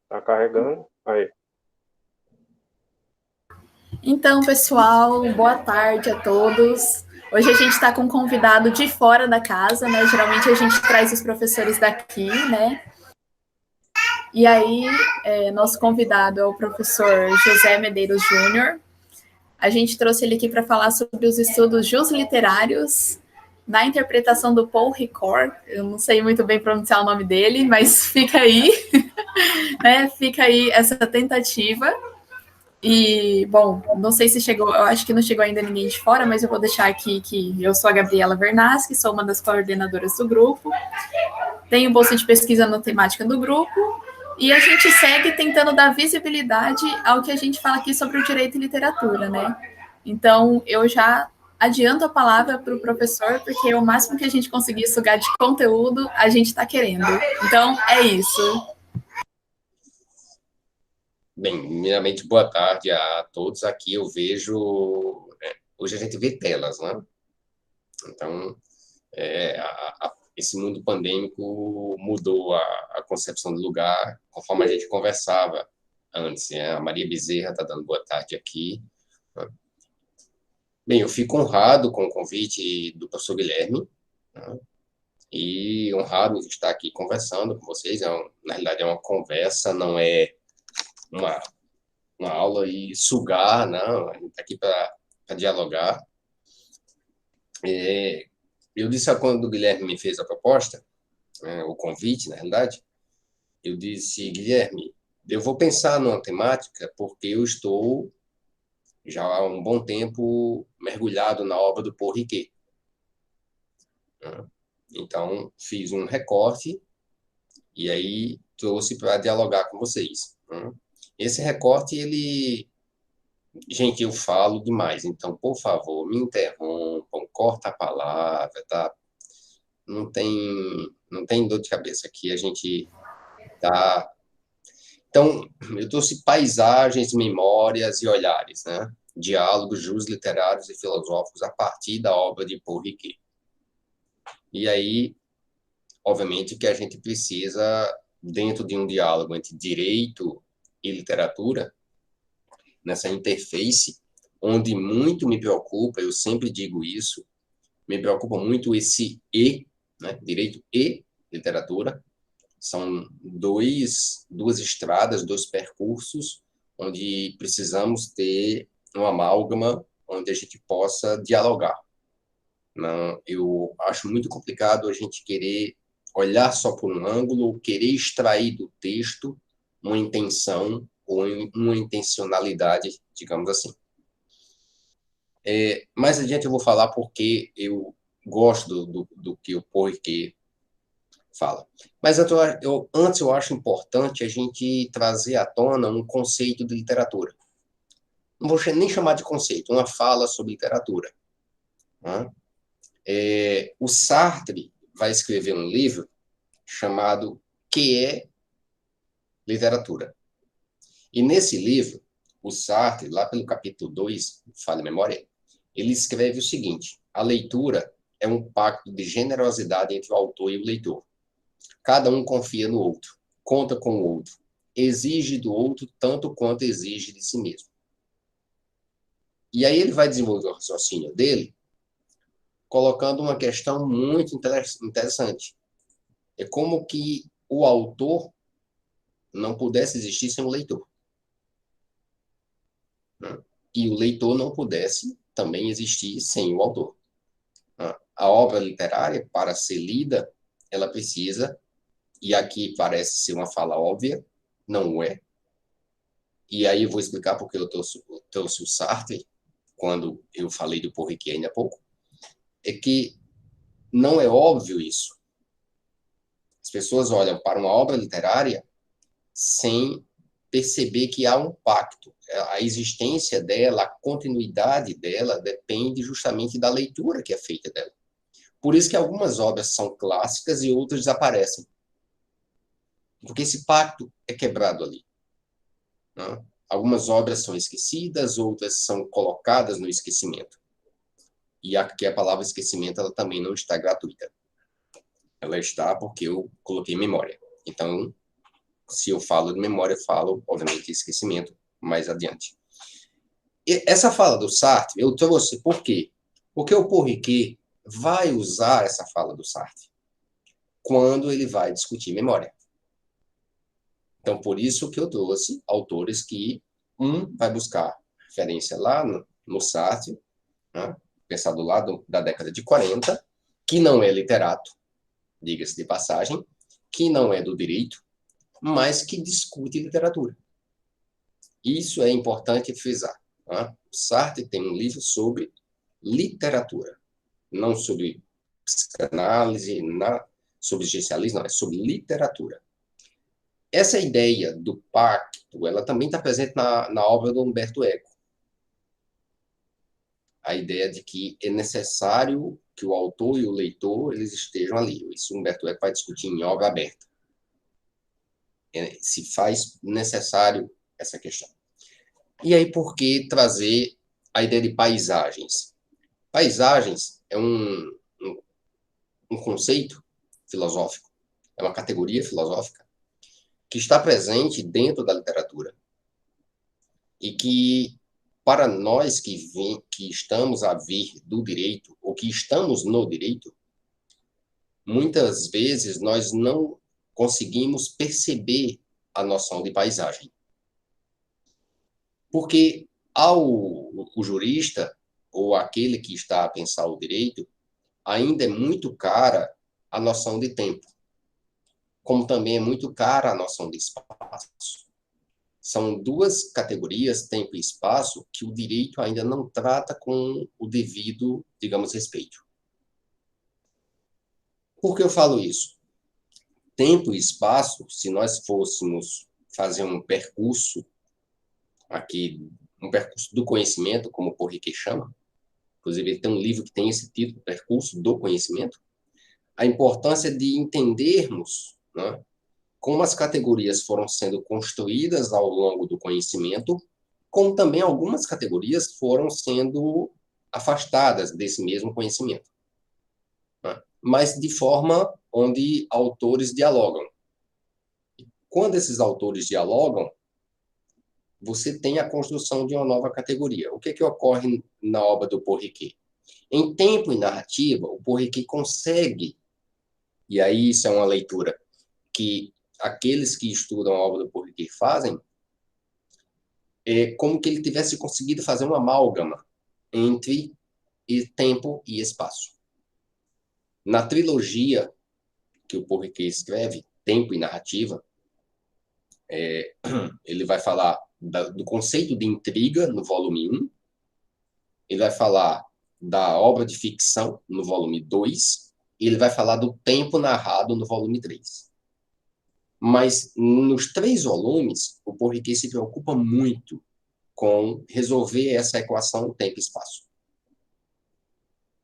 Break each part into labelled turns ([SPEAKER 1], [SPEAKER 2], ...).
[SPEAKER 1] Tá carregando? Aí.
[SPEAKER 2] Então, pessoal, boa tarde a todos. Hoje a gente está com um convidado de fora da casa, né? Geralmente a gente traz os professores daqui, né? E aí, nosso convidado é o professor José Medeiros Júnior. A gente trouxe ele aqui para falar sobre os estudos literários na interpretação do Paul Ricoeur. Eu não sei muito bem pronunciar o nome dele, mas fica aí, né? Fica aí essa tentativa. E, bom, não sei se chegou, eu acho que não chegou ainda ninguém de fora, mas eu vou deixar aqui que eu sou a Gabriela Vernaschi, sou uma das coordenadoras do grupo, tenho bolsa de pesquisa na temática do grupo, e a gente segue tentando dar visibilidade ao que a gente fala aqui sobre o direito e literatura, né? Então, eu já adianto a palavra para o professor, porque o máximo que a gente conseguir sugar de conteúdo, a gente está querendo. Então, é isso.
[SPEAKER 3] Bem, primeiramente, boa tarde a todos. Aqui eu vejo. Hoje a gente vê telas, né? Então, esse mundo pandêmico mudou a concepção do lugar, conforme a gente conversava antes, né? A Maria Bezerra está dando boa tarde aqui. Bem, eu fico honrado com o convite do professor Guilherme, né? E honrado de estar aqui conversando com vocês. Na realidade, é uma conversa, não é uma aula e sugar, não, a gente está aqui para dialogar. Eu disse quando o Guilherme me fez a proposta, o convite, na realidade, eu disse, Guilherme, eu vou pensar numa temática porque eu estou já há um bom tempo mergulhado na obra do Paul Ricoeur. Então, fiz um recorte e aí trouxe para dialogar com vocês. Esse recorte, ele gente, eu falo demais, então, por favor, me interrompam, corta a palavra, tá? Não tem dor de cabeça aqui, a gente tá... Então, eu trouxe paisagens, memórias e olhares, né? Diálogos, jus literários e filosóficos a partir da obra de Paul Ricoeur. E aí, obviamente, que a gente precisa, dentro de um diálogo entre direito e literatura, nessa interface, onde muito me preocupa, eu sempre digo isso, me preocupa muito esse e, né, direito e literatura, são duas estradas, dois percursos, onde precisamos ter uma amálgama, onde a gente possa dialogar. Não, eu acho muito complicado a gente querer olhar só por um ângulo, querer extrair do texto uma intenção ou uma intencionalidade, digamos assim. Mais adiante eu vou falar porque eu gosto do que o Poirier fala. Mas antes eu acho importante a gente trazer à tona um conceito de literatura. Não vou nem chamar de conceito, uma fala sobre literatura. Né? O Sartre vai escrever um livro chamado Que é Literatura? E nesse livro, o Sartre, lá pelo capítulo 2, falha a memória, ele escreve o seguinte: a leitura é um pacto de generosidade entre o autor e o leitor. Cada um confia no outro, conta com o outro, exige do outro tanto quanto exige de si mesmo. E aí ele vai desenvolver o raciocínio dele, colocando uma questão muito interessante. É como que o autor não pudesse existir sem o leitor. Né? E o leitor não pudesse também existir sem o autor. A obra literária, para ser lida, ela precisa, e aqui parece ser uma fala óbvia, não é. E aí eu vou explicar porque eu trouxe o Sartre, quando eu falei do Porriquet ainda há pouco, é que não é óbvio isso. As pessoas olham para uma obra literária sem perceber que há um pacto. A existência dela, a continuidade dela, depende justamente da leitura que é feita dela. Por isso que algumas obras são clássicas e outras desaparecem. Porque esse pacto é quebrado ali. Né? Algumas obras são esquecidas, outras são colocadas no esquecimento. E aqui a palavra esquecimento ela também não está gratuita. Ela está porque eu coloquei memória. Então, se eu falo de memória, eu falo, obviamente, de esquecimento mais adiante. E essa fala do Sartre, eu trouxe por quê? Porque o Paul Ricoeur vai usar essa fala do Sartre quando ele vai discutir memória. Então, por isso que eu trouxe autores que, vai buscar referência lá no Sartre, né, pensado lá da década de 40, que não é literato, diga-se de passagem, que não é do direito, mas que discute literatura. Isso é importante frisar. Né? O Sartre tem um livro sobre literatura, não sobre psicanálise, sobre existencialismo, não, é sobre literatura. Essa ideia do pacto, ela também está presente na obra do Humberto Eco. A ideia de que é necessário que o autor e o leitor eles estejam ali. Isso Humberto Eco vai discutir em obra aberta. Se faz necessário essa questão. E aí, por que trazer a ideia de paisagens? Paisagens é um conceito filosófico, é uma categoria filosófica que está presente dentro da literatura e que, para nós que estamos a vir do direito, ou que estamos no direito, muitas vezes nós não conseguimos perceber a noção de paisagem. Porque o jurista, ou aquele que está a pensar o direito, ainda é muito cara a noção de tempo, como também é muito cara a noção de espaço. São duas categorias, tempo e espaço, que o direito ainda não trata com o devido, digamos, respeito. Por que eu falo isso? Tempo e espaço, se nós fôssemos fazer um percurso aqui, um percurso do conhecimento, como o Paul Ricoeur chama, inclusive ele tem um livro que tem esse título, Percurso do Conhecimento, a importância de entendermos, né, como as categorias foram sendo construídas ao longo do conhecimento, como também algumas categorias foram sendo afastadas desse mesmo conhecimento, né, mas de forma onde autores dialogam. Quando esses autores dialogam, você tem a construção de uma nova categoria. O que ocorre na obra do Paul Ricoeur? Em tempo e narrativa, o Paul Ricoeur consegue, e aí isso é uma leitura que aqueles que estudam a obra do Paul Ricoeur fazem, é como que ele tivesse conseguido fazer uma amálgama entre tempo e espaço. Na trilogia que o Paul Ricoeur escreve, Tempo e Narrativa, ele vai falar do conceito de intriga no volume 1, ele vai falar da obra de ficção no volume 2, e ele vai falar do tempo narrado no volume 3. Mas nos 3 volumes, o Paul Ricoeur se preocupa muito com resolver essa equação tempo e espaço.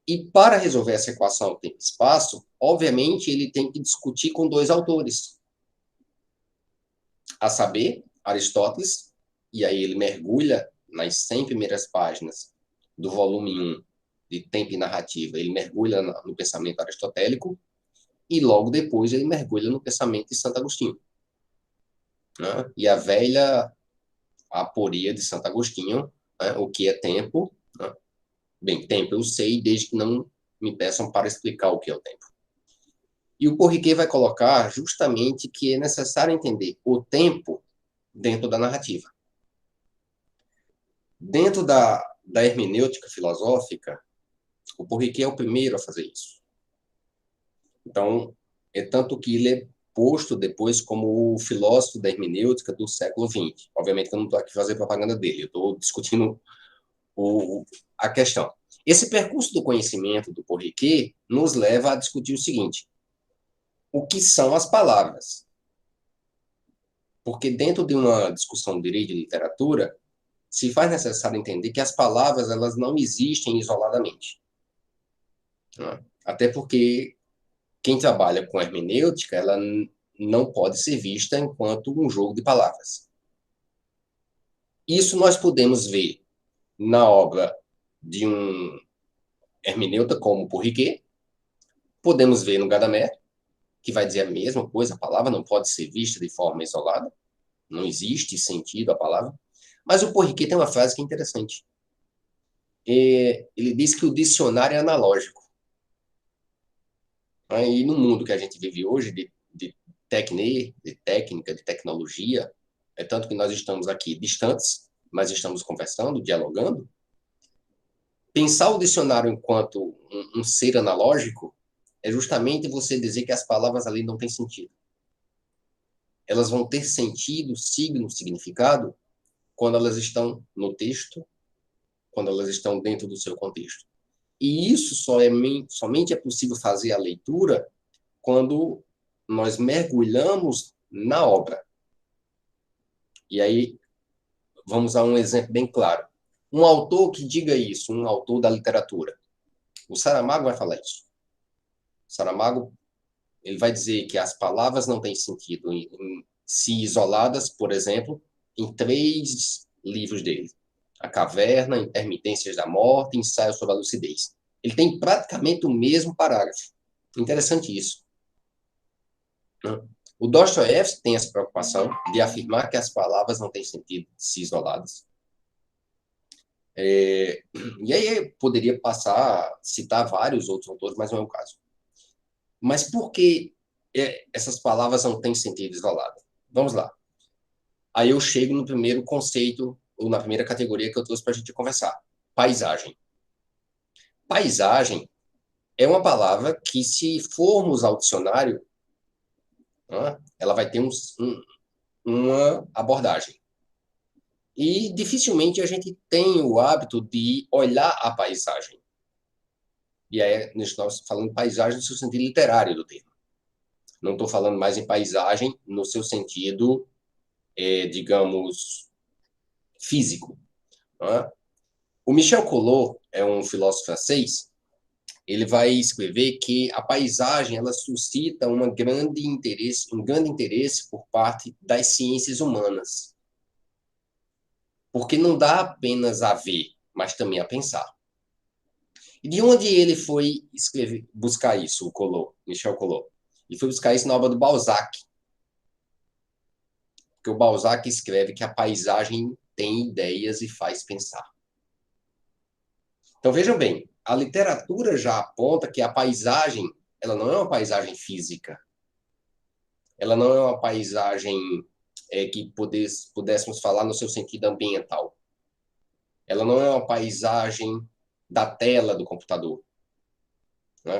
[SPEAKER 3] E para resolver essa equação tempo e espaço, obviamente ele tem que discutir com 2 autores, a saber, Aristóteles, e aí ele mergulha nas 100 primeiras páginas do volume 1 de Tempo e Narrativa, ele mergulha no pensamento aristotélico, e logo depois ele mergulha no pensamento de Santo Agostinho. Né? E a velha aporia de Santo Agostinho, né? O que é tempo? Né? Bem, tempo eu sei, desde que não me peçam para explicar o que é o tempo. E o Paul Ricoeur vai colocar justamente que é necessário entender o tempo dentro da narrativa. Dentro da hermenêutica filosófica, o Paul Ricoeur é o primeiro a fazer isso. Então, é tanto que ele é posto depois como o filósofo da hermenêutica do século XX. Obviamente que eu não estou aqui fazendo propaganda dele, eu estou discutindo a questão. Esse percurso do conhecimento do Paul Ricoeur nos leva a discutir o seguinte: o que são as palavras? Porque dentro de uma discussão de direito e literatura, se faz necessário entender que as palavras elas não existem isoladamente. Até porque quem trabalha com hermenêutica, ela não pode ser vista enquanto um jogo de palavras. Isso nós podemos ver na obra de um hermeneuta como Paul Ricoeur, podemos ver no Gadamer, que vai dizer a mesma coisa, a palavra não pode ser vista de forma isolada, não existe sentido a palavra. Mas o Paul Ricoeur tem uma frase que é interessante. Ele diz que o dicionário é analógico. E no mundo que a gente vive hoje, de técnica, de tecnologia, é tanto que nós estamos aqui distantes, mas estamos conversando, dialogando. Pensar o dicionário enquanto um ser analógico é justamente você dizer que as palavras ali não têm sentido. Elas vão ter sentido, signo, significado, quando elas estão no texto, quando elas estão dentro do seu contexto. E isso somente é possível fazer a leitura quando nós mergulhamos na obra. E aí, vamos a um exemplo bem claro. Um autor que diga isso, um autor da literatura. O Saramago vai falar isso. O Saramago, ele vai dizer que as palavras não têm sentido se isoladas, por exemplo, em 3 livros dele. A Caverna, Intermitências da Morte, Ensaio sobre a Lucidez. Ele tem praticamente o mesmo parágrafo. Interessante isso. O Dostoiévski tem essa preocupação de afirmar que as palavras não têm sentido se isoladas. E aí poderia citar vários outros autores, mas não é o caso. Mas por que essas palavras não têm sentido isolado? Vamos lá. Aí eu chego no primeiro conceito, ou na primeira categoria que eu trouxe para a gente conversar. Paisagem. Paisagem é uma palavra que, se formos ao dicionário, ela vai ter uma abordagem. E dificilmente a gente tem o hábito de olhar a paisagem. E aí nós estamos falando paisagem no seu sentido literário do termo. Não estou falando mais em paisagem no seu sentido, digamos, físico. O Michel Collot é um filósofo francês. Ele vai escrever que a paisagem ela suscita um grande interesse por parte das ciências humanas. Porque não dá apenas a ver, mas também a pensar. E de onde ele foi buscar isso, o Collot, Michel Collot? Ele foi buscar isso na obra do Balzac. Porque o Balzac escreve que a paisagem tem ideias e faz pensar. Então, vejam bem, a literatura já aponta que a paisagem, ela não é uma paisagem física. Ela não é uma paisagem que pudéssemos falar no seu sentido ambiental. Ela não é uma paisagem da tela do computador.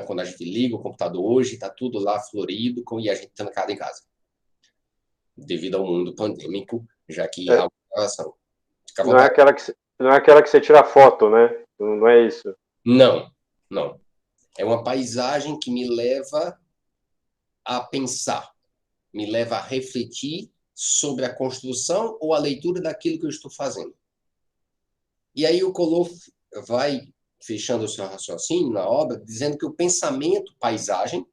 [SPEAKER 3] Quando a gente liga o computador hoje, está tudo lá florido e a gente trancado em casa. Devido ao mundo pandêmico, já que há uma gravação.
[SPEAKER 1] Não é aquela que você tira foto, né? Não é isso.
[SPEAKER 3] Não. É uma paisagem que me leva a pensar, me leva a refletir sobre a construção ou a leitura daquilo que eu estou fazendo. E aí o Collot vai fechando o seu raciocínio na obra, dizendo que o pensamento paisagem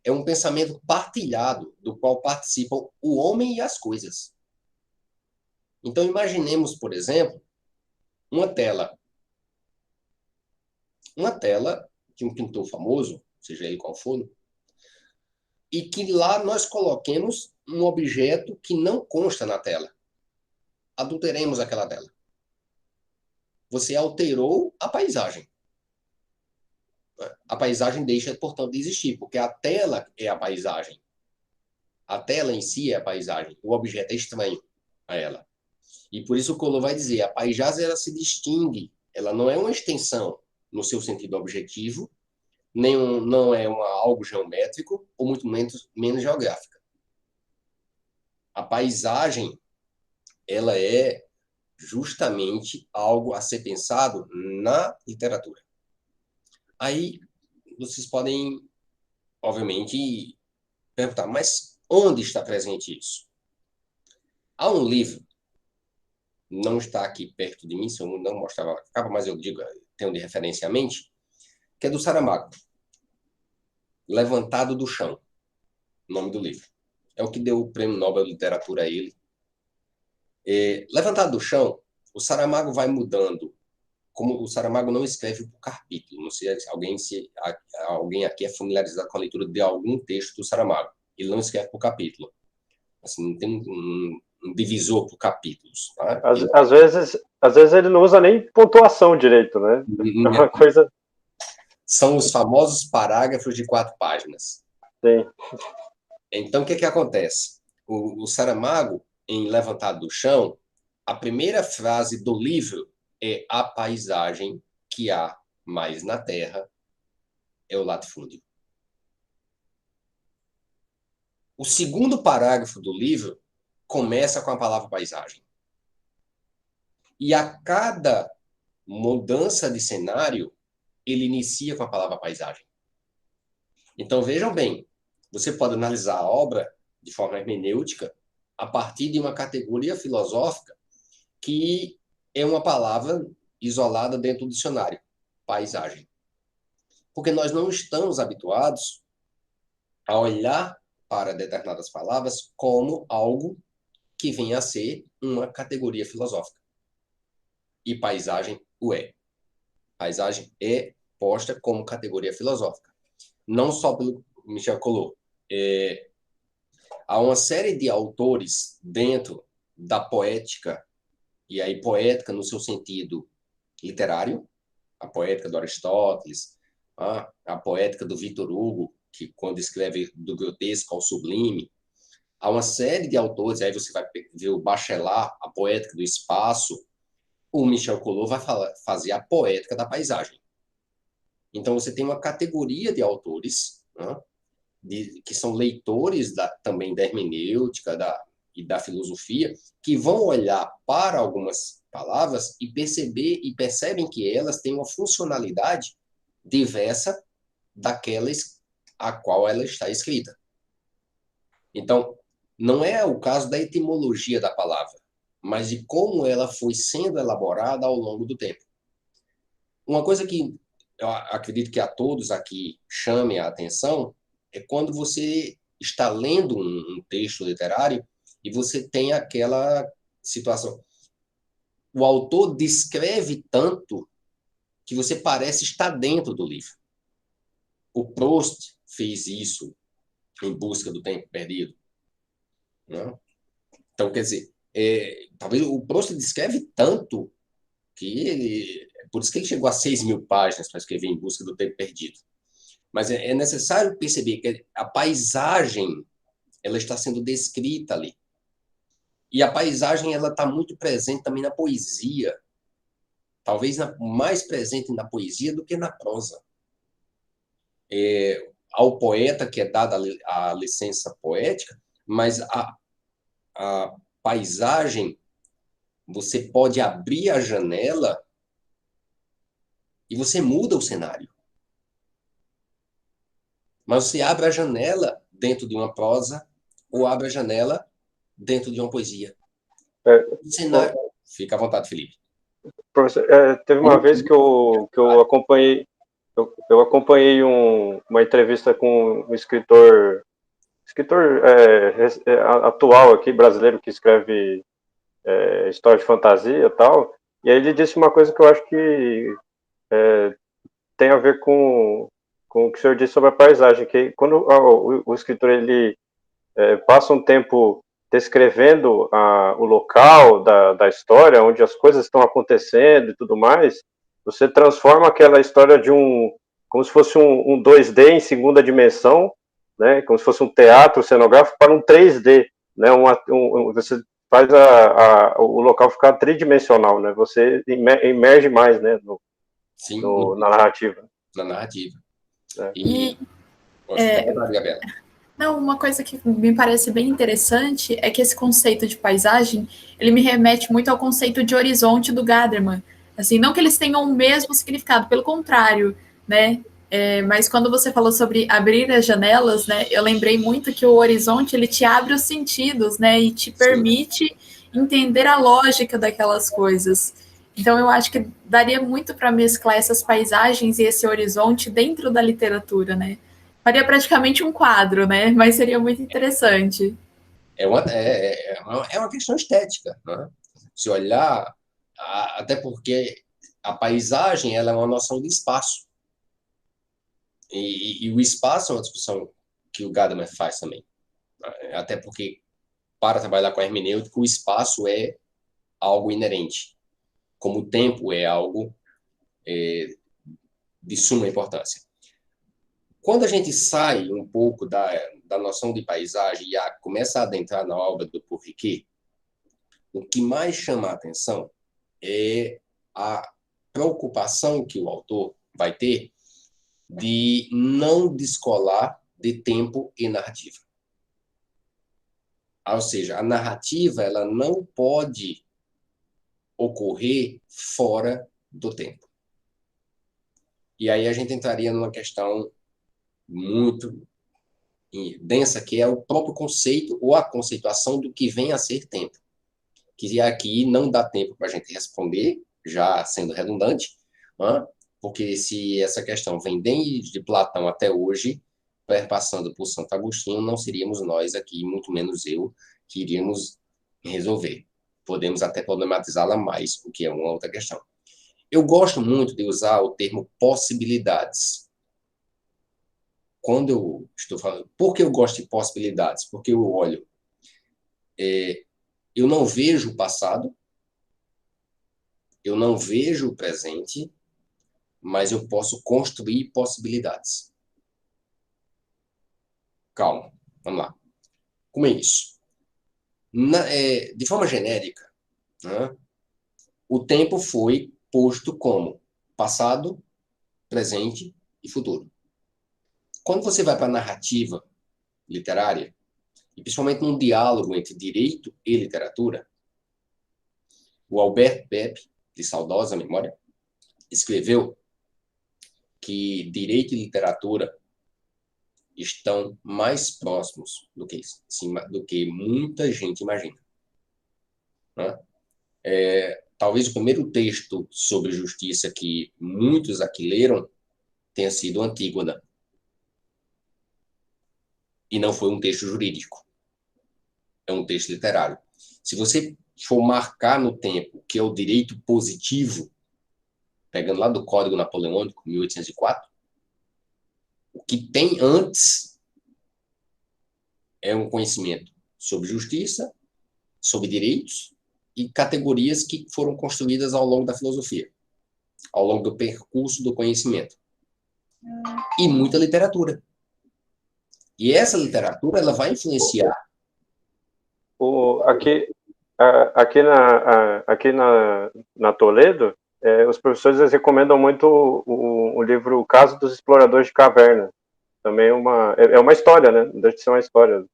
[SPEAKER 3] é um pensamento partilhado, do qual participam o homem e as coisas. Então, imaginemos, por exemplo, uma tela. Uma tela de um pintor famoso, seja ele qual for, e que lá nós coloquemos um objeto que não consta na tela. Adulteremos aquela tela. Você alterou a paisagem. A paisagem deixa, portanto, de existir, porque a tela é a paisagem. A tela em si é a paisagem. O objeto é estranho a ela. E por isso o Collot vai dizer, a paisagem ela se distingue. Ela não é uma extensão no seu sentido objetivo, não é algo geométrico, ou muito menos geográfica. A paisagem, ela é justamente algo a ser pensado na literatura. Aí vocês podem, obviamente, perguntar, mas onde está presente isso? Há um livro, não está aqui perto de mim, se eu não mostrava a capa, mas eu digo, tenho de referência à mente, que é do Saramago. Levantado do Chão, o nome do livro. É o que deu o Prêmio Nobel de Literatura a ele. Levantado do Chão, o Saramago vai mudando como o Saramago não escreve por capítulo, não sei se alguém aqui é familiarizado com a leitura de algum texto do Saramago. Ele não escreve por capítulo. Assim, não tem um divisor por capítulos. Tá?
[SPEAKER 1] Às vezes ele não usa nem pontuação direito, né? É uma coisa...
[SPEAKER 3] São os famosos parágrafos de 4 páginas.
[SPEAKER 1] Sim.
[SPEAKER 3] Então, o que acontece? O Saramago, em Levantado do Chão, a primeira frase do livro é: a paisagem que há mais na terra é o latifúndio. O segundo parágrafo do livro começa com a palavra paisagem. E a cada mudança de cenário, ele inicia com a palavra paisagem. Então, vejam bem, você pode analisar a obra de forma hermenêutica a partir de uma categoria filosófica que é uma palavra isolada dentro do dicionário: paisagem. Porque nós não estamos habituados a olhar para determinadas palavras como algo que venha a ser uma categoria filosófica. E paisagem o é. Paisagem é posta como categoria filosófica. Não só pelo Michel Collot. Há uma série de autores dentro da poética, e aí poética no seu sentido literário, a poética do Aristóteles, a poética do Victor Hugo, que quando escreve do grotesco ao sublime, há uma série de autores, aí você vai ver o Bachelard, a poética do espaço, o Michel Collot vai fazer a poética da paisagem. Então você tem uma categoria de autores, que são leitores também da hermenêutica e da filosofia, que vão olhar para algumas palavras e percebem que elas têm uma funcionalidade diversa daquelas a qual ela está escrita. Então, não é o caso da etimologia da palavra, mas de como ela foi sendo elaborada ao longo do tempo. Uma coisa que eu acredito que a todos aqui chame a atenção é quando você está lendo um texto literário e você tem aquela situação. O autor descreve tanto que você parece estar dentro do livro. O Proust fez isso em Busca do Tempo Perdido. Né? Então, quer dizer, talvez o Proust descreve tanto que por isso que ele chegou a 6.000 páginas para escrever Em Busca do Tempo Perdido. Mas é necessário perceber que a paisagem ela está sendo descrita ali. E a paisagem ela está muito presente também na poesia. Talvez mais presente na poesia do que na prosa. Ao poeta que é dada a licença poética, mas a paisagem, você pode abrir a janela e você muda o cenário. Mas você abre a janela dentro de uma prosa ou abre a janela dentro de uma poesia. O cenário... Fica à vontade, Felipe.
[SPEAKER 1] Professor, teve uma vez que eu acompanhei uma entrevista com um escritor atual aqui, brasileiro, que escreve história de fantasia e tal, e aí ele disse uma coisa que eu acho que tem a ver com o que o senhor disse sobre a paisagem, que quando o escritor ele passa um tempo descrevendo o local da história, onde as coisas estão acontecendo e tudo mais, você transforma aquela história como se fosse um 2D em segunda dimensão, né, como se fosse um teatro cenográfico para um 3D, né, você faz o local ficar tridimensional, né, você imerge mais, né, na narrativa.
[SPEAKER 3] Na narrativa.
[SPEAKER 2] Gabriela. Não, uma coisa que me parece bem interessante é que esse conceito de paisagem, ele me remete muito ao conceito de horizonte do Gadamer. Assim, não que eles tenham o mesmo significado, pelo contrário, né? Mas quando você falou sobre abrir as janelas, né? Eu lembrei muito que o horizonte, ele te abre os sentidos, né? E te permite entender a lógica daquelas coisas. Então, eu acho que daria muito para mesclar essas paisagens e esse horizonte dentro da literatura, né? Faria praticamente um quadro, né? Mas seria muito interessante.
[SPEAKER 3] É uma questão estética, né? Se olhar, até porque a paisagem ela é uma noção de espaço. E o espaço é uma discussão que o Gadamer faz também. Até porque, para trabalhar com a hermenêutica, o espaço é algo inerente, como o tempo é algo de suma importância. Quando a gente sai um pouco da noção de paisagem e começa a adentrar na obra do Paul Ricoeur, o que mais chama a atenção é a preocupação que o autor vai ter de não descolar de tempo e narrativa. Ou seja, a narrativa ela não pode ocorrer fora do tempo. E aí a gente entraria numa questão muito densa, que é o próprio conceito ou a conceituação do que vem a ser tempo. Que aqui não dá tempo para a gente responder, já sendo redundante, porque se essa questão vem desde Platão até hoje, passando por Santo Agostinho, não seríamos nós aqui, muito menos eu, que iríamos resolver. Podemos até problematizá-la mais, o que é uma outra questão. Eu gosto muito de usar o termo possibilidades. Quando eu estou falando... Por que eu gosto de possibilidades? Porque eu olho... eu não vejo o passado, eu não vejo o presente, mas eu posso construir possibilidades. Calma, vamos lá. Como é isso? De forma genérica, né, o tempo foi posto como passado, presente e futuro. Quando você vai para a narrativa literária, e principalmente num diálogo entre direito e literatura, o Albert Pepe, de saudosa memória, escreveu que direito e literatura estão mais próximos do que muita gente imagina. Né? Talvez o primeiro texto sobre justiça que muitos aqui leram tenha sido Antígona. E não foi um texto jurídico. É um texto literário. Se você for marcar no tempo o que é o direito positivo, pegando lá do Código Napoleônico, 1804, o que tem antes é um conhecimento sobre justiça, sobre direitos e categorias que foram construídas ao longo da filosofia, ao longo do percurso do conhecimento. E muita literatura. E essa literatura ela vai influenciar.
[SPEAKER 1] Aqui na Toledo, os professores recomendam muito o livro O Caso dos Exploradores de Caverna. Também é uma história, né? Deve ser uma história.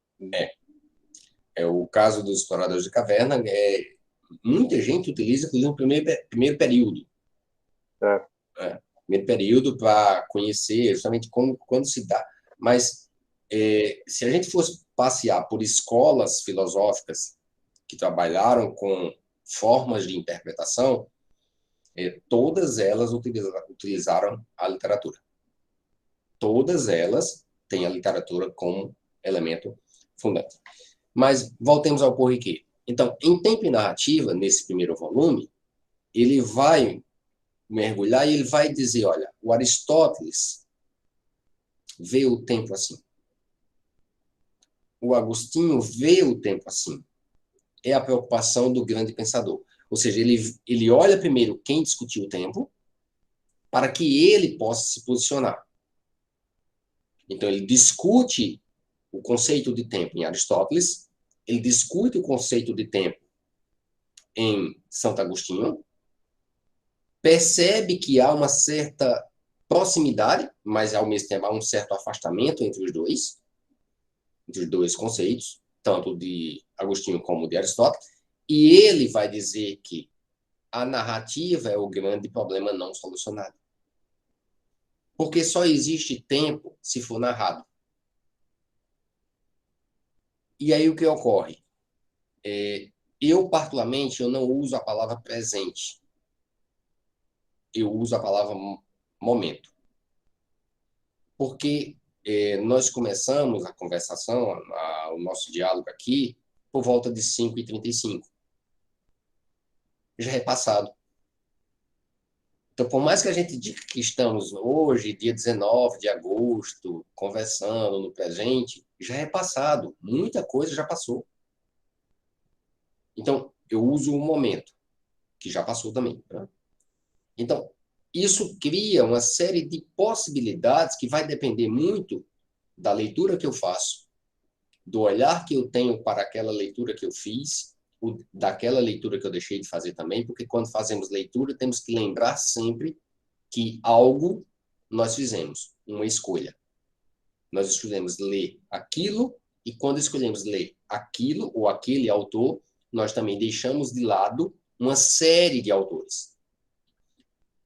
[SPEAKER 3] É o Caso dos Exploradores de Caverna. Muita gente utiliza, inclusive, no primeiro período. Primeiro período para conhecer justamente quando se dá. Mas se a gente fosse passear por escolas filosóficas que trabalharam com formas de interpretação, todas elas utilizaram a literatura. Todas elas têm a literatura como elemento fundante. Mas voltemos ao Paul Ricoeur. Então, em Tempo e Narrativa, nesse primeiro volume, ele vai mergulhar e ele vai dizer, olha, o Aristóteles vê o tempo assim. O Agostinho vê o tempo assim. É a preocupação do grande pensador. Ou seja, ele olha primeiro quem discutiu o tempo para que ele possa se posicionar. Então, ele discute o conceito de tempo em Aristóteles, ele discute o conceito de tempo em Santo Agostinho, percebe que há uma certa proximidade, mas, ao mesmo tempo, há um certo afastamento entre os dois conceitos, tanto de Agostinho como de Aristóteles, e ele vai dizer que a narrativa é o grande problema não solucionado. Porque só existe tempo se for narrado. E aí o que ocorre? Eu, particularmente, eu não uso a palavra presente. Eu uso a palavra momento. Porque nós começamos a conversação, o nosso diálogo aqui, por volta de 5h35. Já é passado. Então, por mais que a gente diga que estamos hoje, dia 19 de agosto, conversando no presente, já é passado. Muita coisa já passou. Então, eu uso o momento, que já passou também. Né? Então, isso cria uma série de possibilidades que vai depender muito da leitura que eu faço, do olhar que eu tenho para aquela leitura que eu fiz, daquela leitura que eu deixei de fazer também, porque quando fazemos leitura, temos que lembrar sempre que algo nós fizemos, uma escolha. Nós escolhemos ler aquilo, e quando escolhemos ler aquilo ou aquele autor, nós também deixamos de lado uma série de autores.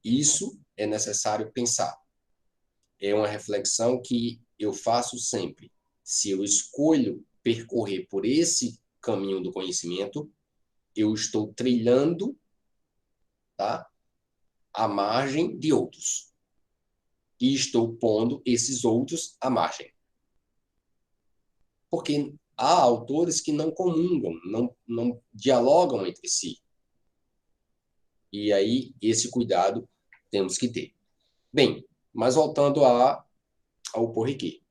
[SPEAKER 3] Isso é necessário pensar. É uma reflexão que eu faço sempre. Se eu escolho percorrer por esse caminho do conhecimento, eu estou trilhando, tá, à margem de outros. E estou pondo esses outros à margem. Porque há autores que não comungam, não dialogam entre si. E aí, esse cuidado temos que ter. Bem, mas voltando ao Porriquet.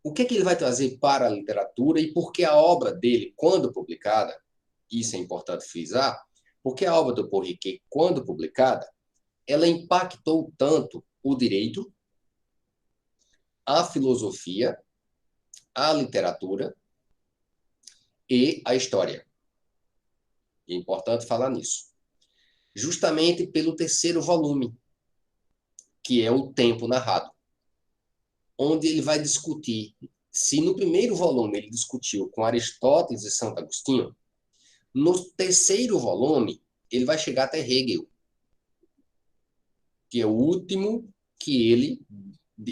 [SPEAKER 3] O que ele vai trazer para a literatura e por que a obra dele, quando publicada, isso é importante frisar, porque a obra do Porriquet, quando publicada, ela impactou tanto o direito, a filosofia, a literatura e a história. É importante falar nisso. Justamente pelo terceiro volume, que é o Tempo Narrado, onde ele vai discutir, se no primeiro volume ele discutiu com Aristóteles e Santo Agostinho, no terceiro volume ele vai chegar até Hegel, que é o último que ele,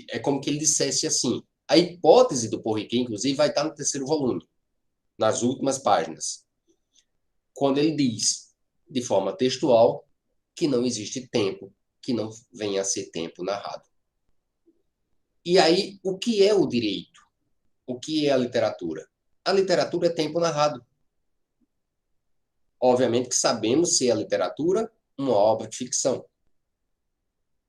[SPEAKER 3] é como que ele dissesse assim, a hipótese do Porriquet, inclusive, vai estar no terceiro volume, nas últimas páginas, quando ele diz, de forma textual, que não existe tempo que não venha a ser tempo narrado. E aí, o que é o direito? O que é a literatura? A literatura é tempo narrado. Obviamente que sabemos se a literatura uma obra de ficção.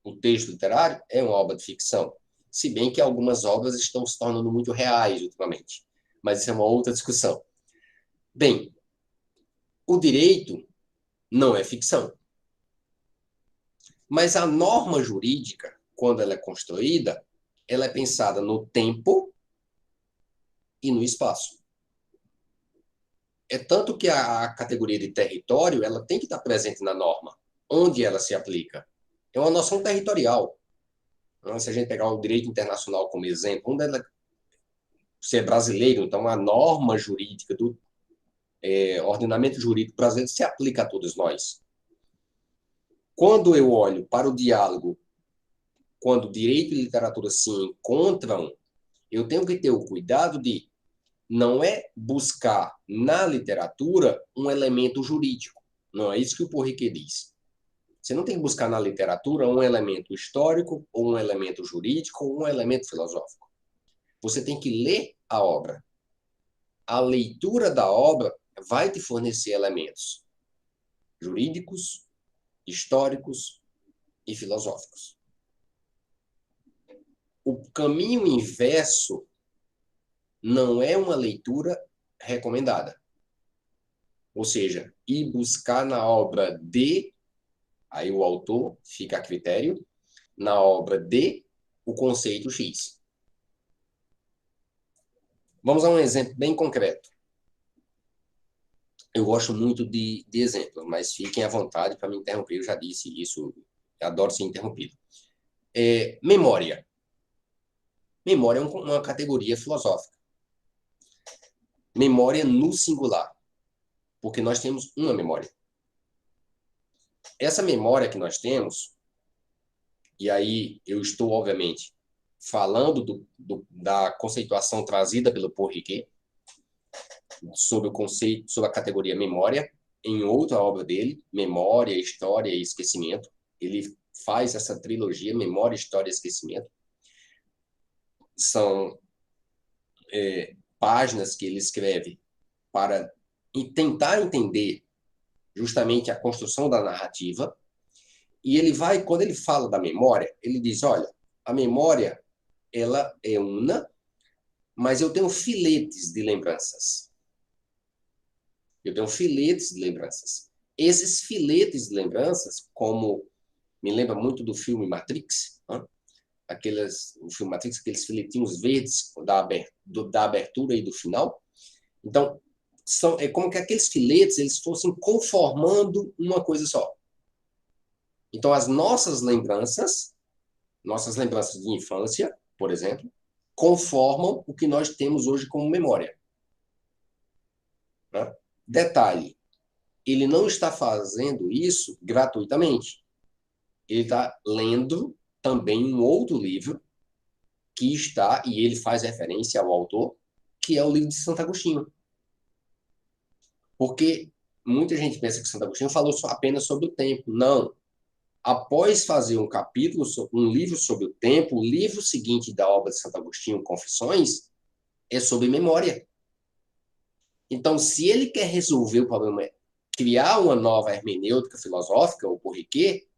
[SPEAKER 3] O texto literário é uma obra de ficção, se bem que algumas obras estão se tornando muito reais ultimamente. Mas isso é uma outra discussão. Bem, o direito não é ficção. Mas a norma jurídica, quando ela é construída, ela é pensada no tempo e no espaço. É tanto que a categoria de território ela tem que estar presente na norma, onde ela se aplica. É uma noção territorial. Se a gente pegar o direito internacional como exemplo, onde ela ser brasileiro, então a norma jurídica do ordenamento jurídico brasileiro se aplica a todos nós. Quando eu olho para o diálogo, quando direito e literatura se encontram, eu tenho que ter o cuidado de não é buscar na literatura um elemento jurídico. Não é isso que o Porriquet diz. Você não tem que buscar na literatura um elemento histórico, ou um elemento jurídico, ou um elemento filosófico. Você tem que ler a obra. A leitura da obra vai te fornecer elementos jurídicos, históricos e filosóficos. O caminho inverso não é uma leitura recomendada. Ou seja, ir buscar na obra de, aí o autor fica a critério, na obra de o conceito X. Vamos a um exemplo bem concreto. Eu gosto muito de exemplos, mas fiquem à vontade para me interromper, eu já disse isso, eu adoro ser interrompido. Memória. Memória é uma categoria filosófica. Memória no singular, porque nós temos uma memória. Essa memória que nós temos, e aí eu estou, obviamente, falando da conceituação trazida pelo Porriquet, sobre o conceito, sobre a categoria memória, em outra obra dele, Memória, História e Esquecimento. Ele faz essa trilogia, Memória, História e Esquecimento. São páginas que ele escreve para tentar entender justamente a construção da narrativa, E ele vai, quando ele fala da memória, ele diz, olha, a memória, ela é una, mas eu tenho filetes de lembranças. Eu tenho filetes de lembranças. Esses filetes de lembranças, como me lembra muito do filme Matrix, né? O filme Matrix, aqueles filetinhos verdes da abertura e do final. Então, é como que aqueles filetes eles fossem conformando uma coisa só. Então, as nossas lembranças de infância, por exemplo, conformam o que nós temos hoje como memória. Né? Detalhe, ele não está fazendo isso gratuitamente. Ele está lendo também um outro livro que está, e ele faz referência ao autor, que é o livro de Santo Agostinho. Porque muita gente pensa que Santo Agostinho falou apenas sobre o tempo. Não. Após fazer um livro sobre o tempo, o livro seguinte da obra de Santo Agostinho, Confissões, é sobre memória. Então, se ele quer resolver o problema, criar uma nova hermenêutica filosófica, ou Porriquet,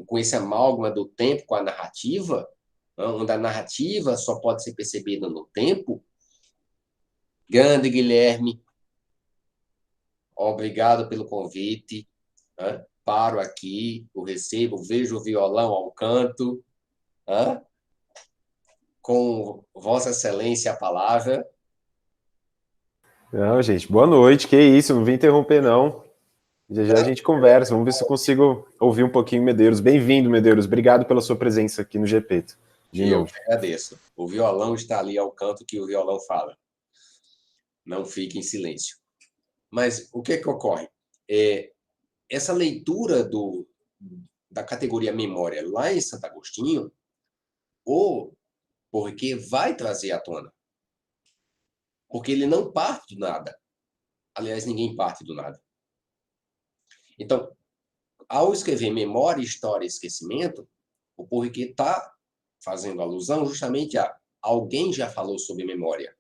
[SPEAKER 3] com esse amálgama do tempo com a narrativa, onde a narrativa só pode ser percebida no tempo, grande Guilherme, obrigado pelo convite, né? Paro aqui, o recebo, vejo o violão ao canto, né? Com Vossa Excelência a palavra.
[SPEAKER 4] Não, gente, boa noite, que isso, não vim interromper, não. Já já a gente conversa, vamos ver se eu consigo ouvir um pouquinho Medeiros. Bem-vindo, Medeiros, obrigado pela sua presença aqui no GP.
[SPEAKER 3] Eu que agradeço. O violão está ali ao canto que o violão fala. Não fique em silêncio. Mas o que ocorre? Essa leitura da categoria memória lá em Santo Agostinho, o Porriquet vai trazer à tona. Porque ele não parte do nada. Aliás, ninguém parte do nada. Então, ao escrever Memória, História e Esquecimento, o Porriquet está fazendo alusão justamente a alguém já falou sobre memória.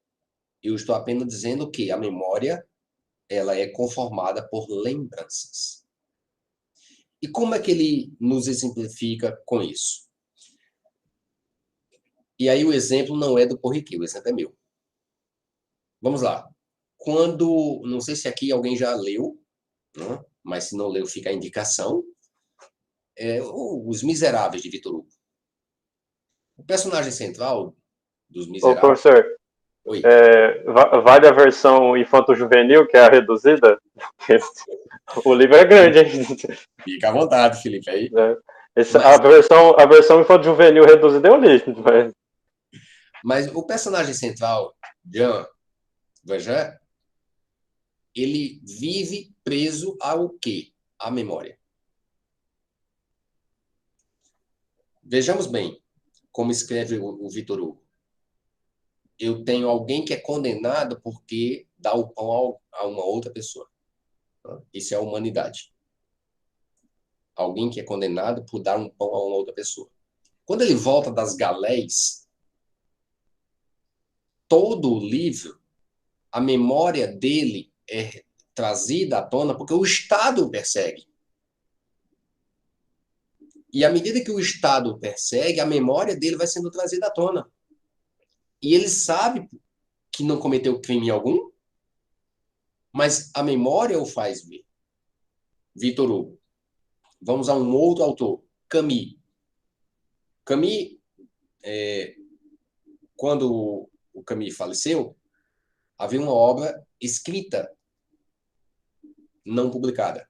[SPEAKER 3] Eu estou apenas dizendo que a memória ela é conformada por lembranças. E como é que ele nos exemplifica com isso? E aí o exemplo não é do Porriquet, o exemplo é meu. Vamos lá. Não sei se aqui alguém já leu, né? Mas se não leu, fica a indicação, Os Miseráveis, de Victor Hugo. O personagem central dos Miseráveis...
[SPEAKER 1] Ô, professor,
[SPEAKER 3] Oi.
[SPEAKER 1] Vale a versão infanto-juvenil, que é a reduzida? O livro é grande, hein?
[SPEAKER 3] Fica à vontade, Felipe. Aí.
[SPEAKER 1] A versão infanto-juvenil reduzida eu li.
[SPEAKER 3] Mas o personagem central, Jean Valjean, ele vive preso ao quê? À memória. Vejamos bem como escreve o Victor Hugo. Eu tenho alguém que é condenado porque dá o pão a uma outra pessoa. Isso é a humanidade. Alguém que é condenado por dar um pão a uma outra pessoa. Quando ele volta das galés, todo o livro, a memória dele é trazida à tona porque o Estado o persegue. E à medida que o Estado o persegue, a memória dele vai sendo trazida à tona. E ele sabe que não cometeu crime algum, mas a memória o faz ver. Victor Hugo. Vamos a um outro autor, Camus. Camus, quando o Camus faleceu, havia uma obra escrita, não publicada.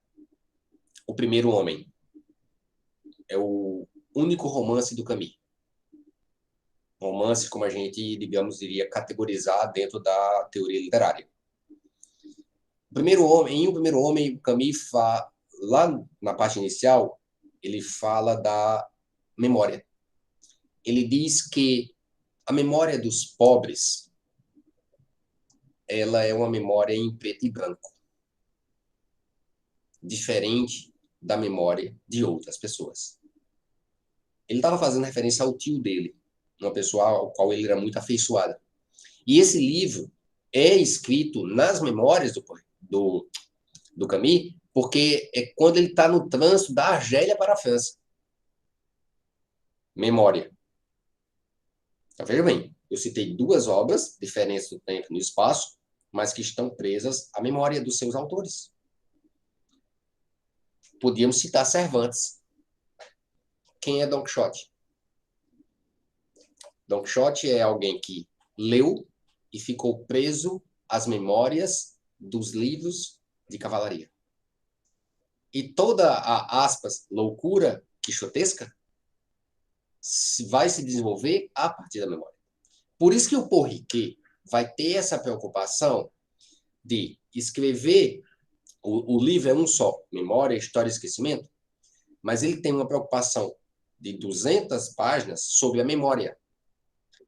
[SPEAKER 3] O Primeiro Homem. É o único romance do Camus. Romance, como a gente, digamos, iria categorizar dentro da teoria literária. Em O Primeiro Homem, o Camus, lá na parte inicial, ele fala da memória. Ele diz que a memória dos pobres, ela é uma memória em preto e branco. Diferente da memória de outras pessoas. Ele estava fazendo referência ao tio dele, uma pessoa ao qual ele era muito afeiçoado. E esse livro é escrito nas memórias do Camus porque é quando ele está no trânsito da Argélia para a França. Memória. Então, veja bem, eu citei duas obras, diferentes do tempo e no espaço, mas que estão presas à memória dos seus autores. Podíamos citar Cervantes. Quem é Don Quixote? Don Quixote é alguém que leu e ficou preso às memórias dos livros de cavalaria. E toda a, aspas, loucura quixotesca vai se desenvolver a partir da memória. Por isso que o Paul Ricoeur vai ter essa preocupação de escrever, o livro é um só, Memória, História e Esquecimento, mas ele tem uma preocupação de 200 páginas sobre a memória.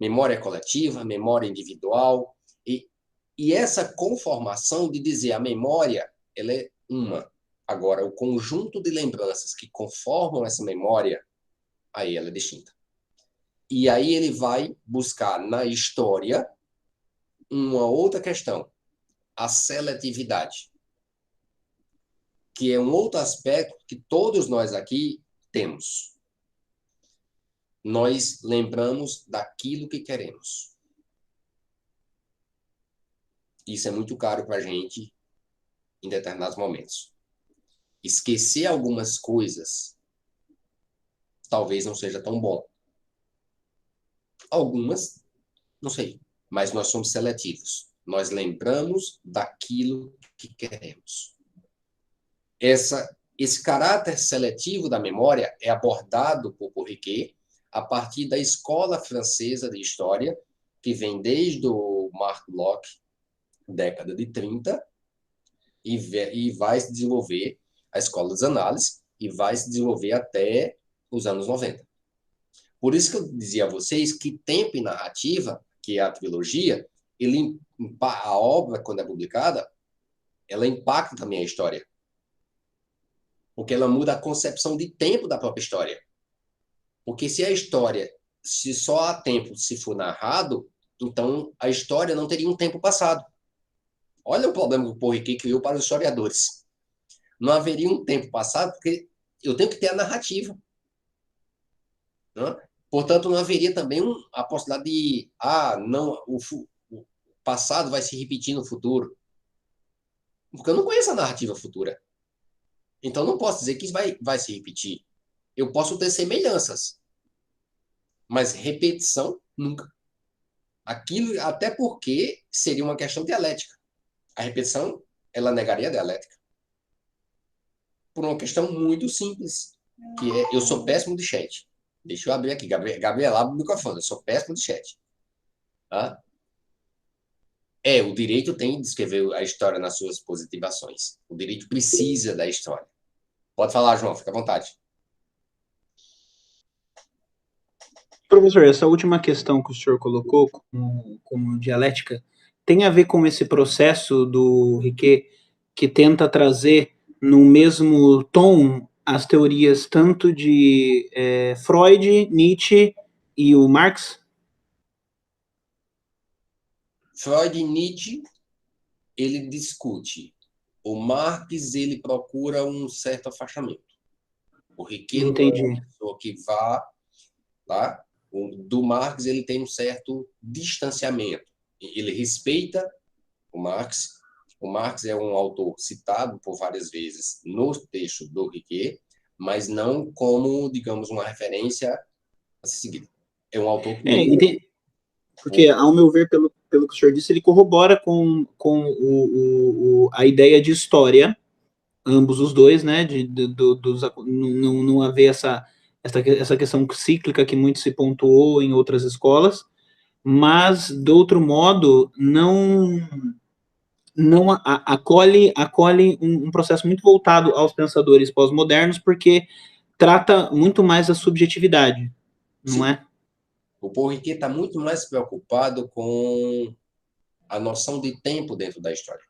[SPEAKER 3] Memória coletiva, memória individual, e essa conformação de dizer a memória, ela é uma. Agora, o conjunto de lembranças que conformam essa memória, aí ela é distinta. E aí ele vai buscar na história uma outra questão, a seletividade, que é um outro aspecto que todos nós aqui temos. Nós lembramos daquilo que queremos. Isso é muito caro para a gente em determinados momentos. Esquecer algumas coisas talvez não seja tão bom. Algumas, não sei, mas nós somos seletivos. Nós lembramos daquilo que queremos. Esse caráter seletivo da memória é abordado por Paul Ricoeur a partir da escola francesa de história, que vem desde o Marc Bloch, década de 30, e vai se desenvolver a escola das análises, e vai se desenvolver até os anos 90. Por isso que eu dizia a vocês que Tempo e Narrativa, que é a trilogia, a obra, quando é publicada, ela impacta também a história. Porque ela muda a concepção de tempo da própria história. Porque se a história, se só há tempo se for narrado, então a história não teria um tempo passado. Olha o problema que o Paul Ricoeur criou para os historiadores. Não haveria um tempo passado, porque eu tenho que ter a narrativa. Não? Portanto, não haveria também a possibilidade de não, o passado vai se repetir no futuro. Porque eu não conheço a narrativa futura. Então, não posso dizer que isso vai se repetir. Eu posso ter semelhanças. Mas repetição, nunca. Aquilo, até porque seria uma questão dialética. A repetição, ela negaria a dialética. Por uma questão muito simples, que é, eu sou péssimo de chat. Deixa eu abrir aqui. Gabriel, abre o microfone. Eu sou péssimo de chat. Tá? O direito tem de escrever a história nas suas positivações. O direito precisa da história. Pode falar, João, fica à vontade.
[SPEAKER 5] Professor, essa última questão que o senhor colocou como dialética tem a ver com esse processo do Ricoeur que tenta trazer no mesmo tom as teorias tanto de Freud, Nietzsche e o Marx?
[SPEAKER 3] Freud e Nietzsche, ele discute. O Marx, ele procura um certo afastamento. O Ricoeur é uma pessoa que vá lá. Do Marx, ele tem um certo distanciamento. Ele respeita o Marx. O Marx é um autor citado por várias vezes no texto do Ricoeur, mas não como, digamos, uma referência a ser seguida. É um autor que...
[SPEAKER 5] Porque, ao meu ver, pelo que o senhor disse, ele corrobora com a ideia de história, ambos os dois, né? Não haver essa questão cíclica que muito se pontuou em outras escolas, mas, do outro modo, não acolhe um processo muito voltado aos pensadores pós-modernos, porque trata muito mais da subjetividade, não é?
[SPEAKER 3] O Paul Ricoeur está muito mais preocupado com a noção de tempo dentro da história.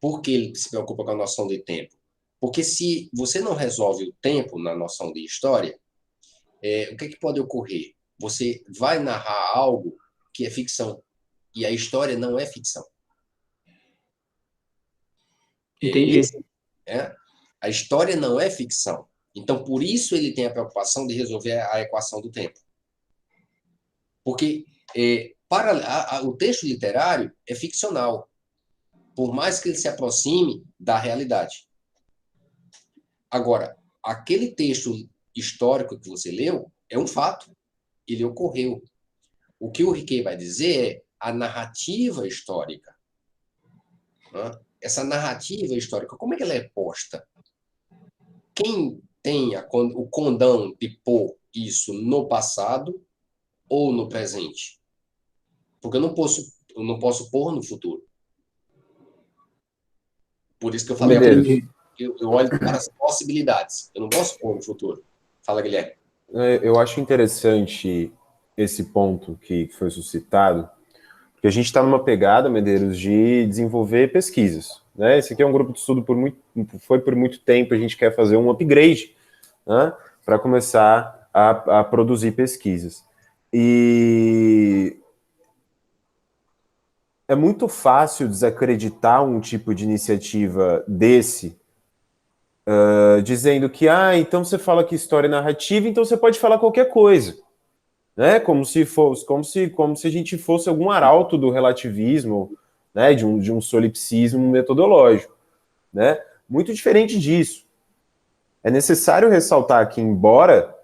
[SPEAKER 3] Por que ele se preocupa com a noção de tempo? Porque se você não resolve o tempo na noção de história, o que pode ocorrer? Você vai narrar algo que é ficção, e a história não é ficção.
[SPEAKER 5] Entendi.
[SPEAKER 3] A história não é ficção. Então, por isso ele tem a preocupação de resolver a equação do tempo. Porque o texto literário é ficcional, por mais que ele se aproxime da realidade. Agora, aquele texto histórico que você leu é um fato, ele ocorreu. O que o Riquet vai dizer é a narrativa histórica. Né? Essa narrativa histórica, como é que ela é posta? Quem tem o condão de pôr isso no passado ou no presente? Porque eu não posso pôr no futuro. Por isso que eu falei, eu olho para as possibilidades. Eu não posso pôr no futuro. Fala, Guilherme.
[SPEAKER 4] Eu acho interessante esse ponto que foi suscitado, porque a gente está numa pegada, Medeiros, de desenvolver pesquisas. Né? Esse aqui é um grupo de estudo foi por muito tempo, a gente quer fazer um upgrade, né, para começar a produzir pesquisas. E é muito fácil desacreditar um tipo de iniciativa desse, dizendo que, então você fala que história é narrativa, então você pode falar qualquer coisa. Né? Como se a gente fosse algum arauto do relativismo, né? de um solipsismo metodológico. Né? Muito diferente disso. É necessário ressaltar que, embora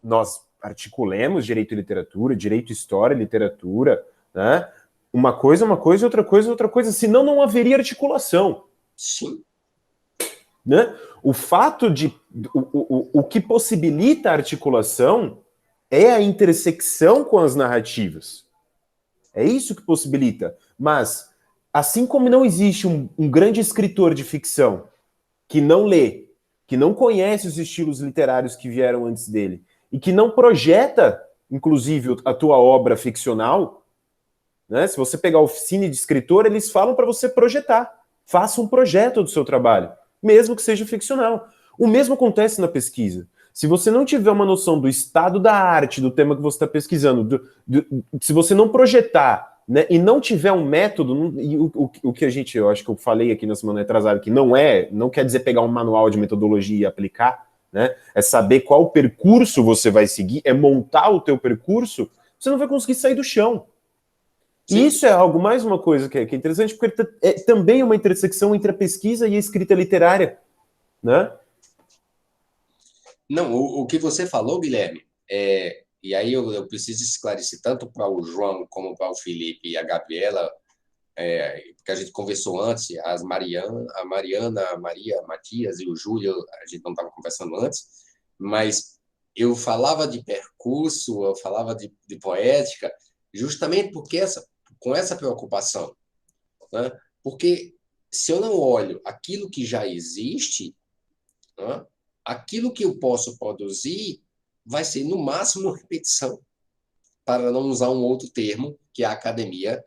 [SPEAKER 4] nós articulemos direito e literatura, direito, história, literatura, né? Uma coisa, outra coisa, senão não haveria articulação.
[SPEAKER 3] Sim.
[SPEAKER 4] Né? O fato de... O que possibilita a articulação é a intersecção com as narrativas. É isso que possibilita. Mas, assim como não existe um grande escritor de ficção que não lê, que não conhece os estilos literários que vieram antes dele, e que não projeta, inclusive, a tua obra ficcional, né? Se você pegar a oficina de escritor, eles falam para você projetar. Faça um projeto do seu trabalho, mesmo que seja ficcional. O mesmo acontece na pesquisa. Se você não tiver uma noção do estado da arte, do tema que você está pesquisando, se você não projetar, né, e não tiver um método, o que eu acho que eu falei aqui na semana atrasada, que não quer dizer pegar um manual de metodologia e aplicar, né, é saber qual percurso você vai seguir, é montar o teu percurso, você não vai conseguir sair do chão. Sim. E isso é algo, mais uma coisa que é interessante, porque é também uma intersecção entre a pesquisa e a escrita literária, né?
[SPEAKER 3] Não, o que você falou, Guilherme, e aí eu preciso esclarecer tanto para o João como para o Felipe e a Gabriela, porque a gente conversou antes, a Mariana, a Maria, Matias e o Júlio, a gente não estava conversando antes, mas eu falava de percurso, eu falava de poética, justamente com essa preocupação. Né? Porque se eu não olho aquilo que já existe, né, aquilo que eu posso produzir vai ser, no máximo, repetição, para não usar um outro termo que a academia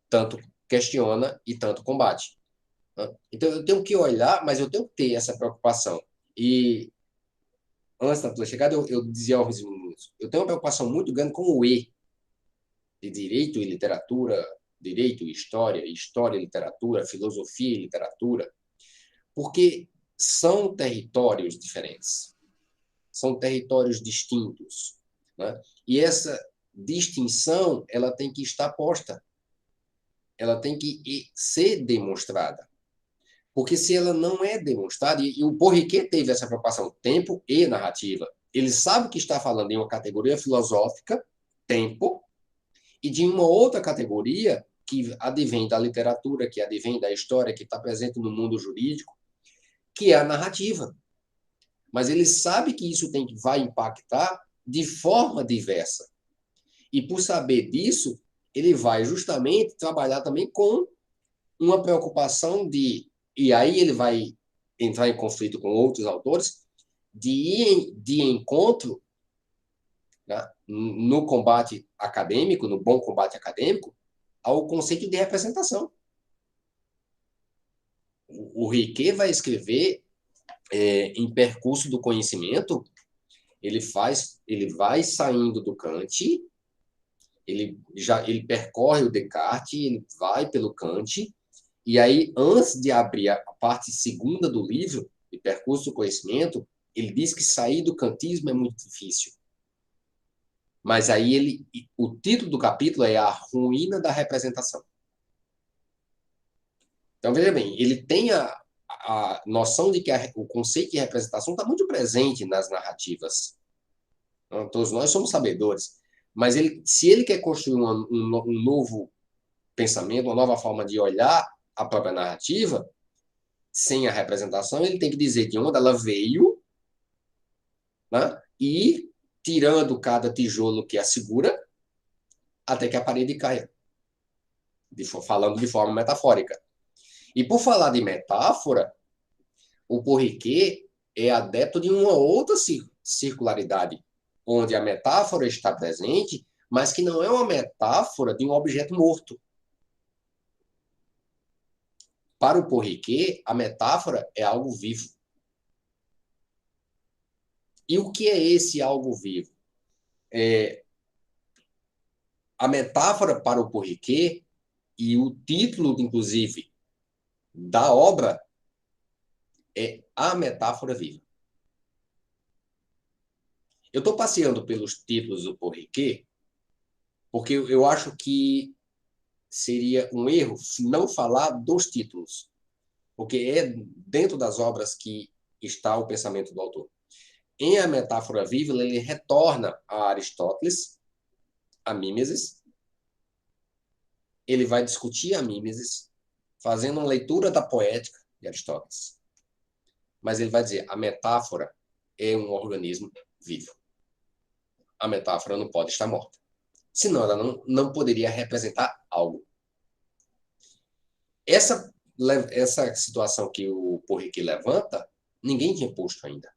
[SPEAKER 3] tanto questiona e tanto combate. Então, eu tenho que olhar, mas eu tenho que ter essa preocupação. E, antes da tua chegada, eu dizia aos meninos, eu tenho uma preocupação muito grande com o E, de direito e literatura, direito e história e literatura, filosofia e literatura, porque são territórios diferentes, são territórios distintos, né? E essa distinção, ela tem que estar posta, ela tem que ser demonstrada, porque se ela não é demonstrada, e o Porriquet teve essa preocupação, tempo e narrativa, ele sabe que está falando em uma categoria filosófica, tempo, e de uma outra categoria que advém da literatura, que advém da história, que está presente no mundo jurídico, que é a narrativa. Mas ele sabe que isso vai impactar de forma diversa. E por saber disso, ele vai justamente trabalhar também com uma preocupação e aí ele vai entrar em conflito com outros autores, de ir de encontro, né, no combate acadêmico, no bom combate acadêmico, ao conceito de representação. O Riquet vai escrever em Percurso do Conhecimento, ele vai saindo do Kant, ele percorre o Descartes, ele vai pelo Kant, E aí, antes de abrir a parte segunda do livro, de Percurso do Conhecimento, ele diz que sair do kantismo é muito difícil. Mas aí o título do capítulo é A Ruína da Representação. Então, veja bem, ele tem a noção de que o conceito de representação está muito presente nas narrativas. Então, todos nós somos sabedores. Mas se ele quer construir um novo pensamento, uma nova forma de olhar a própria narrativa, sem a representação, ele tem que dizer de onde ela veio, né? E tirando cada tijolo que a segura, até que a parede caia. Falando de forma metafórica. E por falar de metáfora, o Porriquet é adepto de uma outra circularidade, onde a metáfora está presente, mas que não é uma metáfora de um objeto morto. Para o Porriquet, a metáfora é algo vivo. E o que é esse algo vivo? A metáfora para o Porriquet, e o título, inclusive, da obra, é A Metáfora Viva. Eu estou passeando pelos títulos do Porriquet, porque eu acho que seria um erro não falar dos títulos, porque é dentro das obras que está o pensamento do autor. Em A Metáfora Viva, ele retorna a Aristóteles, a Mimesis. Ele vai discutir a Mimesis, fazendo uma leitura da poética de Aristóteles. Mas ele vai dizer, a metáfora é um organismo vivo. A metáfora não pode estar morta. Senão ela não poderia representar algo. Essa situação que o Porriquet levanta, ninguém tinha posto ainda.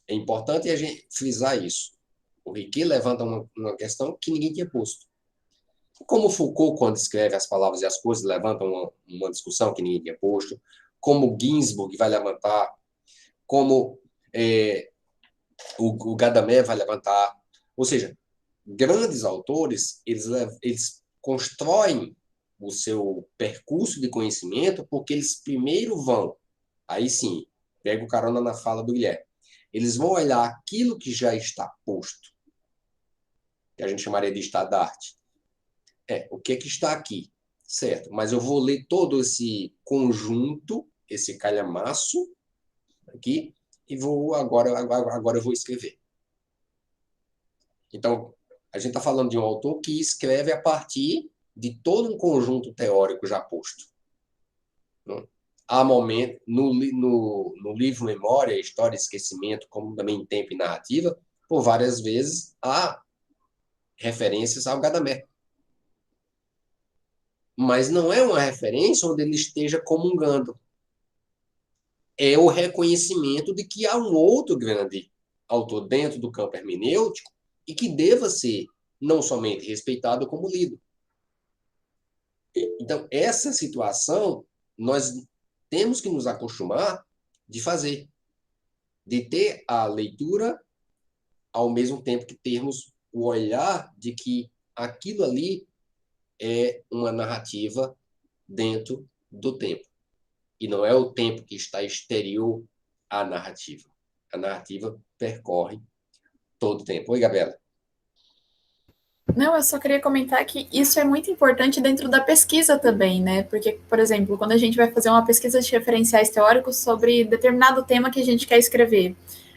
[SPEAKER 3] É importante a gente frisar isso. O Porriquet levanta uma questão que ninguém tinha posto. Como Foucault, quando escreve As Palavras e as Coisas, levanta uma discussão que ninguém tinha posto. Como Ginsburg vai levantar. Como o Gadamer vai levantar. Ou seja, grandes autores, eles constroem o seu percurso de conhecimento porque eles primeiro vão, aí sim, pega o carona na fala do Guilherme, eles vão olhar aquilo que já está posto, que a gente chamaria de estado da arte. O que é que está aqui? Certo, mas eu vou ler todo esse conjunto, esse calhamaço aqui, e agora eu vou escrever. Então, a gente está falando de um autor que escreve a partir de todo um conjunto teórico já posto. Há momento, no livro Memória, História e Esquecimento, como também em Tempo e Narrativa, por várias vezes há referências ao Gadamer. Mas não é uma referência onde ele esteja comungando. É o reconhecimento de que há um outro grande autor dentro do campo hermenêutico e que deva ser não somente respeitado, como lido. Então, essa situação, nós temos que nos acostumar de fazer, de ter a leitura ao mesmo tempo que termos o olhar de que aquilo ali é uma narrativa dentro do tempo. E não é o tempo que está exterior à narrativa. A narrativa percorre todo o tempo. Oi, Gabriela.
[SPEAKER 2] Não, eu só queria comentar que isso é muito importante dentro da pesquisa também, né? Porque, por exemplo, quando a gente vai fazer uma pesquisa de referenciais teóricos sobre determinado tema que a gente quer escrever,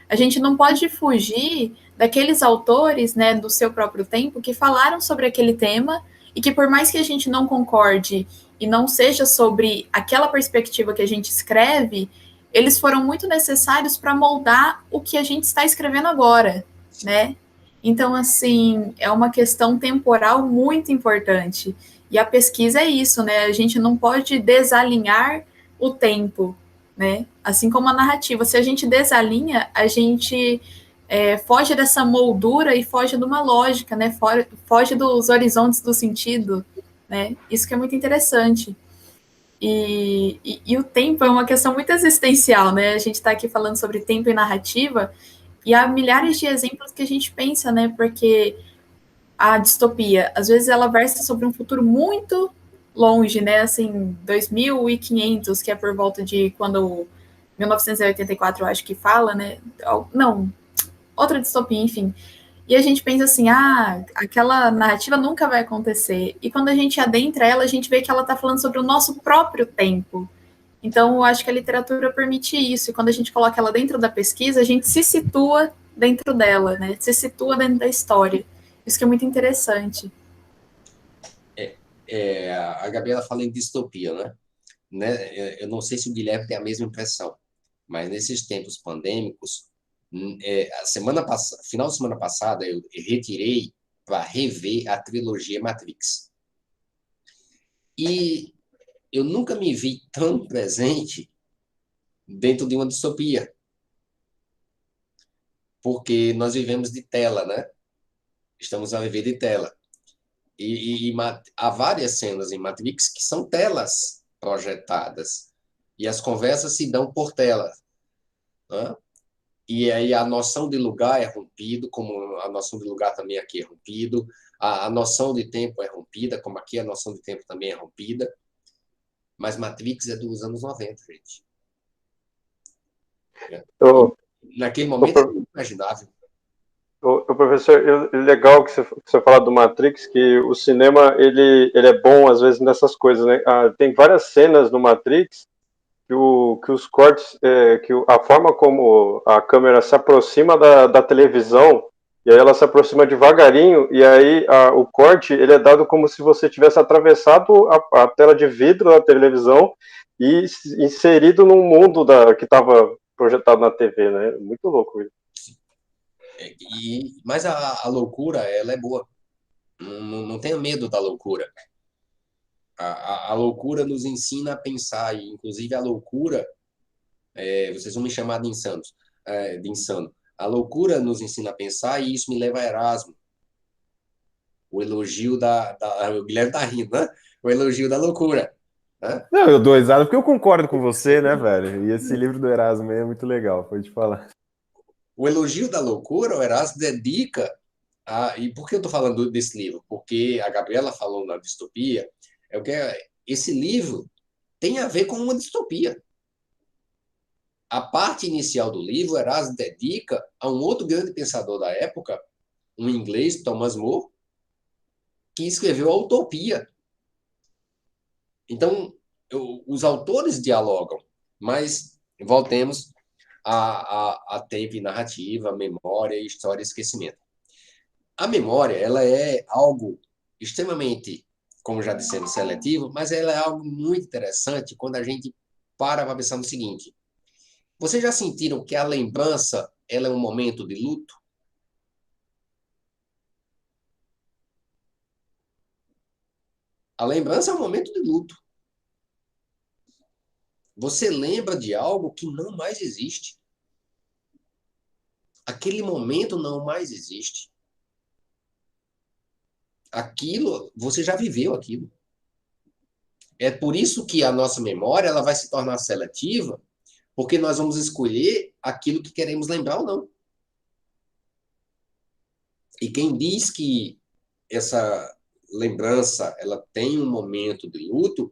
[SPEAKER 2] a gente não pode fugir daqueles autores, né, do seu próprio tempo, que falaram sobre aquele tema e que, por mais que a gente não concorde e não seja sobre aquela perspectiva que a gente escreve, eles foram muito necessários para moldar o que a gente está escrevendo agora, né? Então, assim, é uma questão temporal muito importante. E a pesquisa é isso, né? A gente não pode desalinhar o tempo, né? Assim como a narrativa. Se a gente desalinha, a gente foge dessa moldura e foge de uma lógica, né? Foge dos horizontes do sentido, né? Isso que é muito interessante. E o tempo é uma questão muito existencial, né? A gente está aqui falando sobre tempo e narrativa, e há milhares de exemplos que a gente pensa, né? Porque a distopia, às vezes, ela versa sobre um futuro muito longe, né? Assim, 2500, que é por volta de quando 1984, eu acho que fala, né? Não, outra distopia, enfim. E a gente pensa assim, aquela narrativa nunca vai acontecer. E quando a gente adentra ela, a gente vê que ela está falando sobre o nosso próprio tempo. Então, eu acho que a literatura permite isso. E quando a gente coloca ela dentro da pesquisa, a gente se situa dentro dela, né? Se situa dentro da história. Isso que é muito interessante.
[SPEAKER 3] A Gabriela fala em distopia, né? Eu não sei se o Guilherme tem a mesma impressão, mas nesses tempos pandêmicos, final de semana passada, eu retirei para rever a trilogia Matrix. E eu nunca me vi tão presente dentro de uma distopia, porque nós vivemos de tela, né? Estamos a viver de tela. E há várias cenas em Matrix que são telas projetadas, e as conversas se dão por tela, né? E aí a noção de lugar é rompido, como a noção de lugar também aqui é rompido, a noção de tempo é rompida, como aqui a noção de tempo também é rompida, mas Matrix é dos anos 90, gente. Naquele momento é inimaginável.
[SPEAKER 1] O professor, legal que você fala do Matrix, que o cinema ele é bom às vezes nessas coisas, né? Tem várias cenas no Matrix que os cortes, a forma como a câmera se aproxima da televisão, e aí ela se aproxima devagarinho, e aí o corte ele é dado como se você tivesse atravessado a tela de vidro da televisão e inserido num mundo que estava projetado na TV, né? Muito louco isso.
[SPEAKER 3] Mas a loucura, ela é boa. Não tenha medo da loucura. A loucura nos ensina a pensar, e inclusive a loucura, vocês vão me chamar de insano. A loucura nos ensina a pensar, e isso me leva a Erasmo. O elogio o Guilherme tá rindo, né? O elogio da loucura. Né?
[SPEAKER 4] Não, eu dou risada porque eu concordo com você, né, velho? E esse livro do Erasmo é muito legal, pode te falar.
[SPEAKER 3] O elogio da loucura, o Erasmo dedica e por que eu estou falando desse livro? Porque a Gabriela falou na distopia, esse livro tem a ver com uma distopia. A parte inicial do livro, o Erasmo dedica a um outro grande pensador da época, um inglês, Thomas More, que escreveu a Utopia. Então, os autores dialogam, mas voltemos a tempo e narrativa, memória, história e esquecimento. A memória, ela é algo extremamente, como já dissemos, seletivo, mas ela é algo muito interessante quando a gente para pensar no seguinte. Vocês já sentiram que a lembrança, ela é um momento de luto? A lembrança é um momento de luto. Você lembra de algo que não mais existe. Aquele momento não mais existe. Aquilo, você já viveu aquilo. É por isso que a nossa memória ela vai se tornar seletiva, porque nós vamos escolher aquilo que queremos lembrar ou não. E quem diz que essa lembrança ela tem um momento de luto,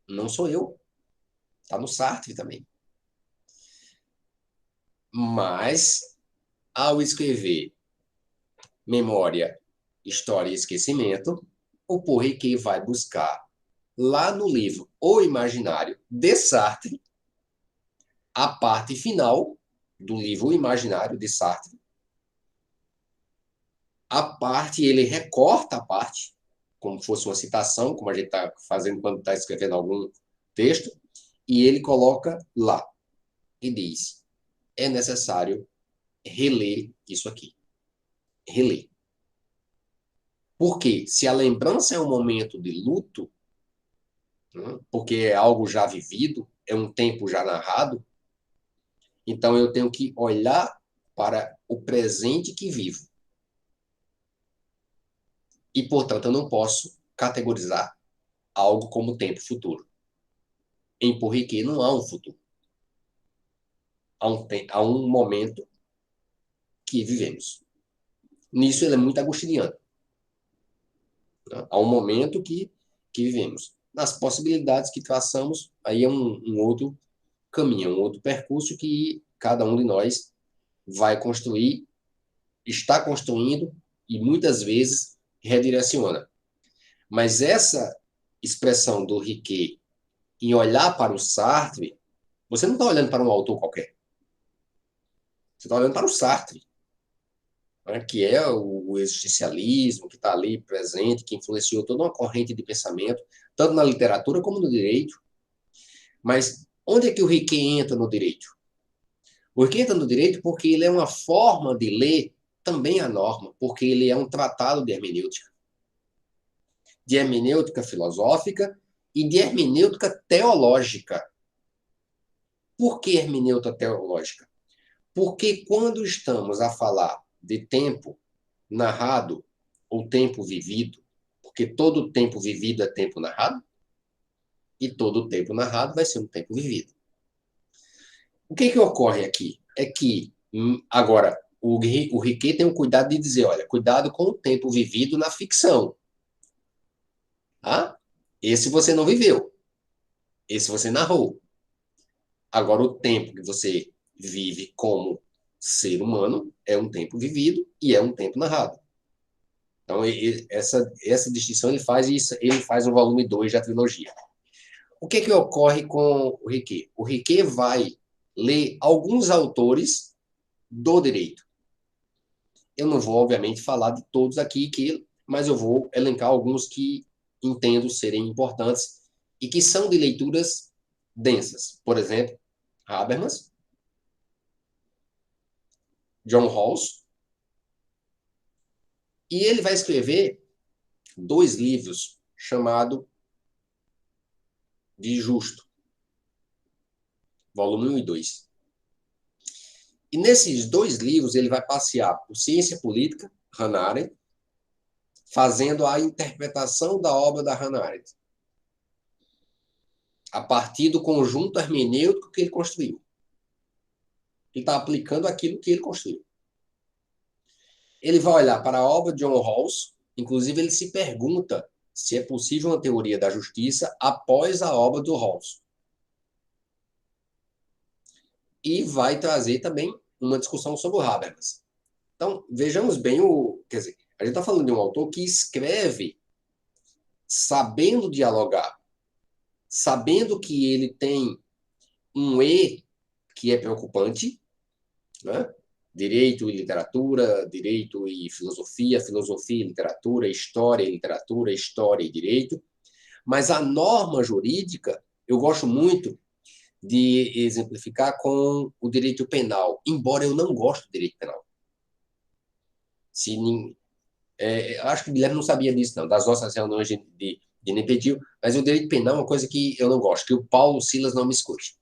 [SPEAKER 3] não sou eu. Está no Sartre também. Mas, ao escrever memória, história e esquecimento, o Paul Ricoeur vai buscar lá no livro O Imaginário, de Sartre, a parte final do livro O Imaginário, de Sartre. Ele recorta a parte, como fosse uma citação, como a gente está fazendo quando está escrevendo algum texto, e ele coloca lá e diz: é necessário reler isso aqui. Reler. Porque se a lembrança é um momento de luto, porque é algo já vivido, é um tempo já narrado, então eu tenho que olhar para o presente que vivo. E, portanto, eu não posso categorizar algo como tempo futuro. Em Paul Ricoeur não há um futuro. Há um momento que vivemos. Nisso ele é muito agostiniano. Há um momento que que vivemos. Nas possibilidades que traçamos, aí é um outro caminho, um outro percurso que cada um de nós vai construir, está construindo e muitas vezes redireciona. Mas essa expressão do Riquet em olhar para o Sartre, você não está olhando para um autor qualquer. Você está olhando para o Sartre, né, que é o existencialismo, que está ali presente, que influenciou toda uma corrente de pensamento, tanto na literatura como no direito. Mas onde é que o Riquet entra no direito? O Riquet entra no direito porque ele é uma forma de ler também a norma, porque ele é um tratado de hermenêutica filosófica e de hermenêutica teológica. Por que hermenêutica teológica? Porque quando estamos a falar de tempo narrado ou tempo vivido, porque todo tempo vivido é tempo narrado, e todo tempo narrado vai ser um tempo vivido. O que ocorre aqui? É que, agora, o Riquet tem o cuidado de dizer, olha, cuidado com o tempo vivido na ficção. Ah? Esse você não viveu. Esse você narrou. Agora, o tempo que você vive como ser humano é um tempo vivido e é um tempo narrado. Então, essa distinção ele faz no volume 2 da trilogia. O que ocorre com o Riquet? O Riquet vai ler alguns autores do direito. Eu não vou, obviamente, falar de todos aqui, mas eu vou elencar alguns que entendo serem importantes e que são de leituras densas. Por exemplo, Habermas, John Rawls, e ele vai escrever 2 livros chamados de Justo, volume 1 e 2. E nesses 2 livros ele vai passear por ciência política, Hannah Arendt, fazendo a interpretação da obra da Hannah Arendt, a partir do conjunto hermenêutico que ele construiu. Ele está aplicando aquilo que ele construiu. Ele vai olhar para a obra de John Rawls, inclusive ele se pergunta se é possível uma teoria da justiça após a obra do Rawls. E vai trazer também uma discussão sobre o Habermas. Então, vejamos bem quer dizer, a gente está falando de um autor que escreve sabendo dialogar, sabendo que ele tem um E que é preocupante, né? Direito e literatura, direito e filosofia, filosofia e literatura, história e literatura, história e direito. Mas a norma jurídica, eu gosto muito de exemplificar com o direito penal, embora eu não goste do direito penal. Acho que o Guilherme não sabia disso, não, das nossas reuniões de NPTIL, mas o direito penal é uma coisa que eu não gosto, que o Paulo Silas não me escute.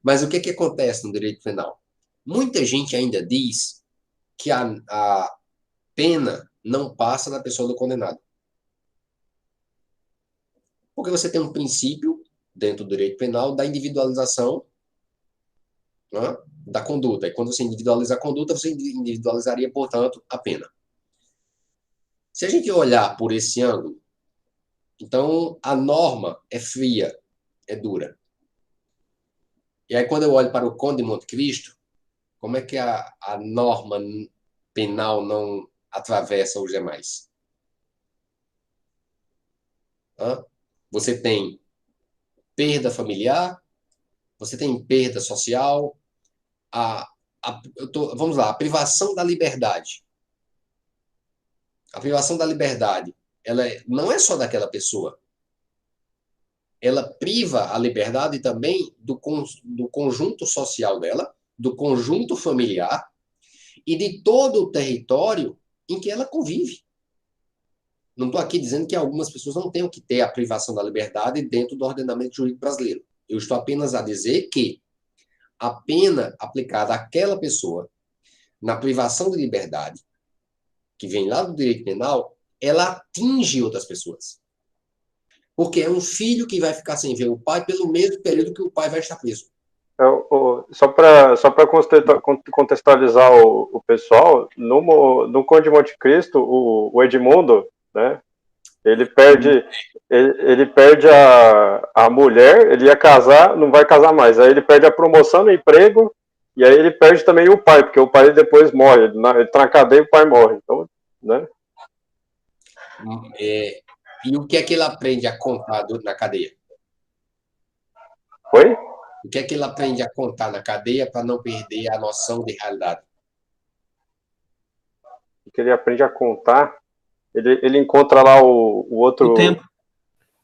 [SPEAKER 3] Mas o que acontece no direito penal? Muita gente ainda diz que a pena não passa da pessoa do condenado. Porque você tem um princípio dentro do direito penal da individualização, né, da conduta. E quando você individualiza a conduta, você individualizaria, portanto, a pena. Se a gente olhar por esse ângulo, então a norma é fria, é dura. E aí, quando eu olho para o Conde de Monte Cristo, como é que a norma penal não atravessa os demais? Você tem perda familiar, você tem perda social, vamos lá, a privação da liberdade. A privação da liberdade, ela não é só daquela pessoa. Ela priva a liberdade também do conjunto social dela, do conjunto familiar e de todo o território em que ela convive. Não estou aqui dizendo que algumas pessoas não tenham que ter a privação da liberdade dentro do ordenamento jurídico brasileiro. Eu estou apenas a dizer que a pena aplicada àquela pessoa na privação de liberdade, que vem lá do direito penal, ela atinge outras pessoas. Porque é um filho que vai ficar sem ver o pai pelo mesmo período que o pai vai estar preso.
[SPEAKER 1] Só para contextualizar o pessoal, no Conde de Monte Cristo, o Edmundo, né, Ele perde, ele perde a mulher, ele ia casar, não vai casar mais. Aí ele perde a promoção no emprego, e aí ele perde também o pai, porque o pai depois morre. Ele tá na cadeia e o pai morre. Então, né?
[SPEAKER 3] E o que é que ele aprende a contar na cadeia?
[SPEAKER 1] Oi?
[SPEAKER 3] O que é que ele aprende a contar na cadeia para não perder a noção de realidade?
[SPEAKER 1] O que ele aprende a contar, ele encontra lá o outro...
[SPEAKER 5] O tempo.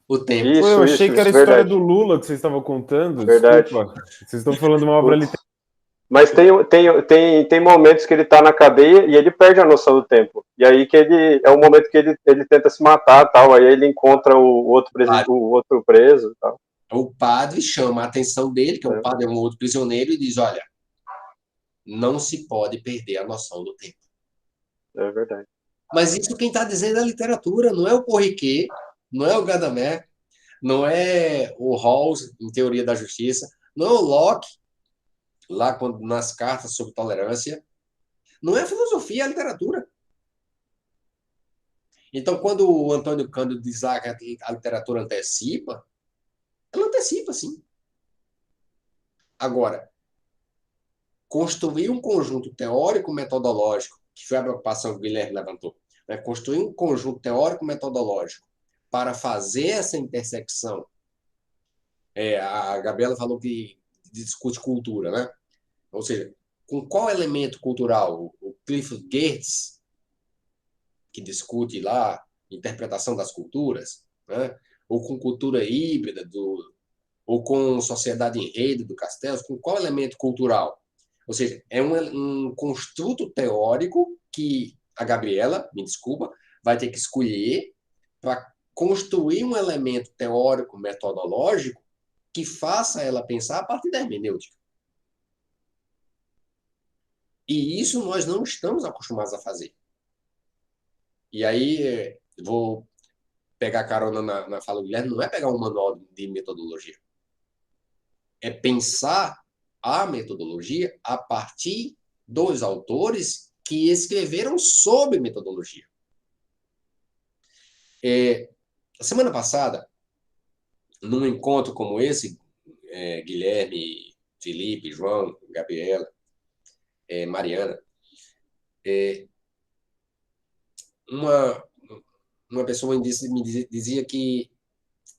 [SPEAKER 3] O tempo.
[SPEAKER 4] Pô, eu achei que era a história
[SPEAKER 1] verdade.
[SPEAKER 4] do Lula que vocês estavam contando.
[SPEAKER 1] Verdade.
[SPEAKER 4] Desculpa. Vocês estão falando uma obra literária.
[SPEAKER 1] Mas tem momentos que ele tá na cadeia e ele perde a noção do tempo. E aí que ele é o momento que ele tenta se matar, tal. Aí ele encontra o outro preso, tal.
[SPEAKER 3] O padre chama a atenção dele, que o padre é um outro prisioneiro, e diz, olha, não se pode perder a noção do tempo.
[SPEAKER 1] É verdade.
[SPEAKER 3] Mas isso quem está dizendo é a literatura, não é o Porriquet, não é o Gadamer, não é o Rawls, em Teoria da Justiça, não é o Locke, lá nas cartas sobre tolerância. Não é a filosofia, é a literatura. Então, quando o Antônio Cândido diz que a literatura antecipa, ela antecipa, sim. Agora, construir um conjunto teórico-metodológico, que foi a preocupação que o Guilherme levantou, né? Construir um conjunto teórico-metodológico para fazer essa intersecção. A Gabriela falou que discute cultura, né? Ou seja, com qual elemento cultural? O Clifford Geertz, que discute lá interpretação das culturas, né? Ou com cultura híbrida, ou com sociedade em rede do Castells, com qual elemento cultural? Ou seja, é um construto teórico que a Gabriela, me desculpa, vai ter que escolher para construir um elemento teórico metodológico que faça ela pensar a partir da hermenêutica. E isso nós não estamos acostumados a fazer. E aí, vou pegar carona na fala do Guilherme, não é pegar um manual de metodologia. É pensar a metodologia a partir dos autores que escreveram sobre metodologia. Semana passada, num encontro como esse, Guilherme, Felipe, João, Gabriela, Mariana, uma pessoa me dizia que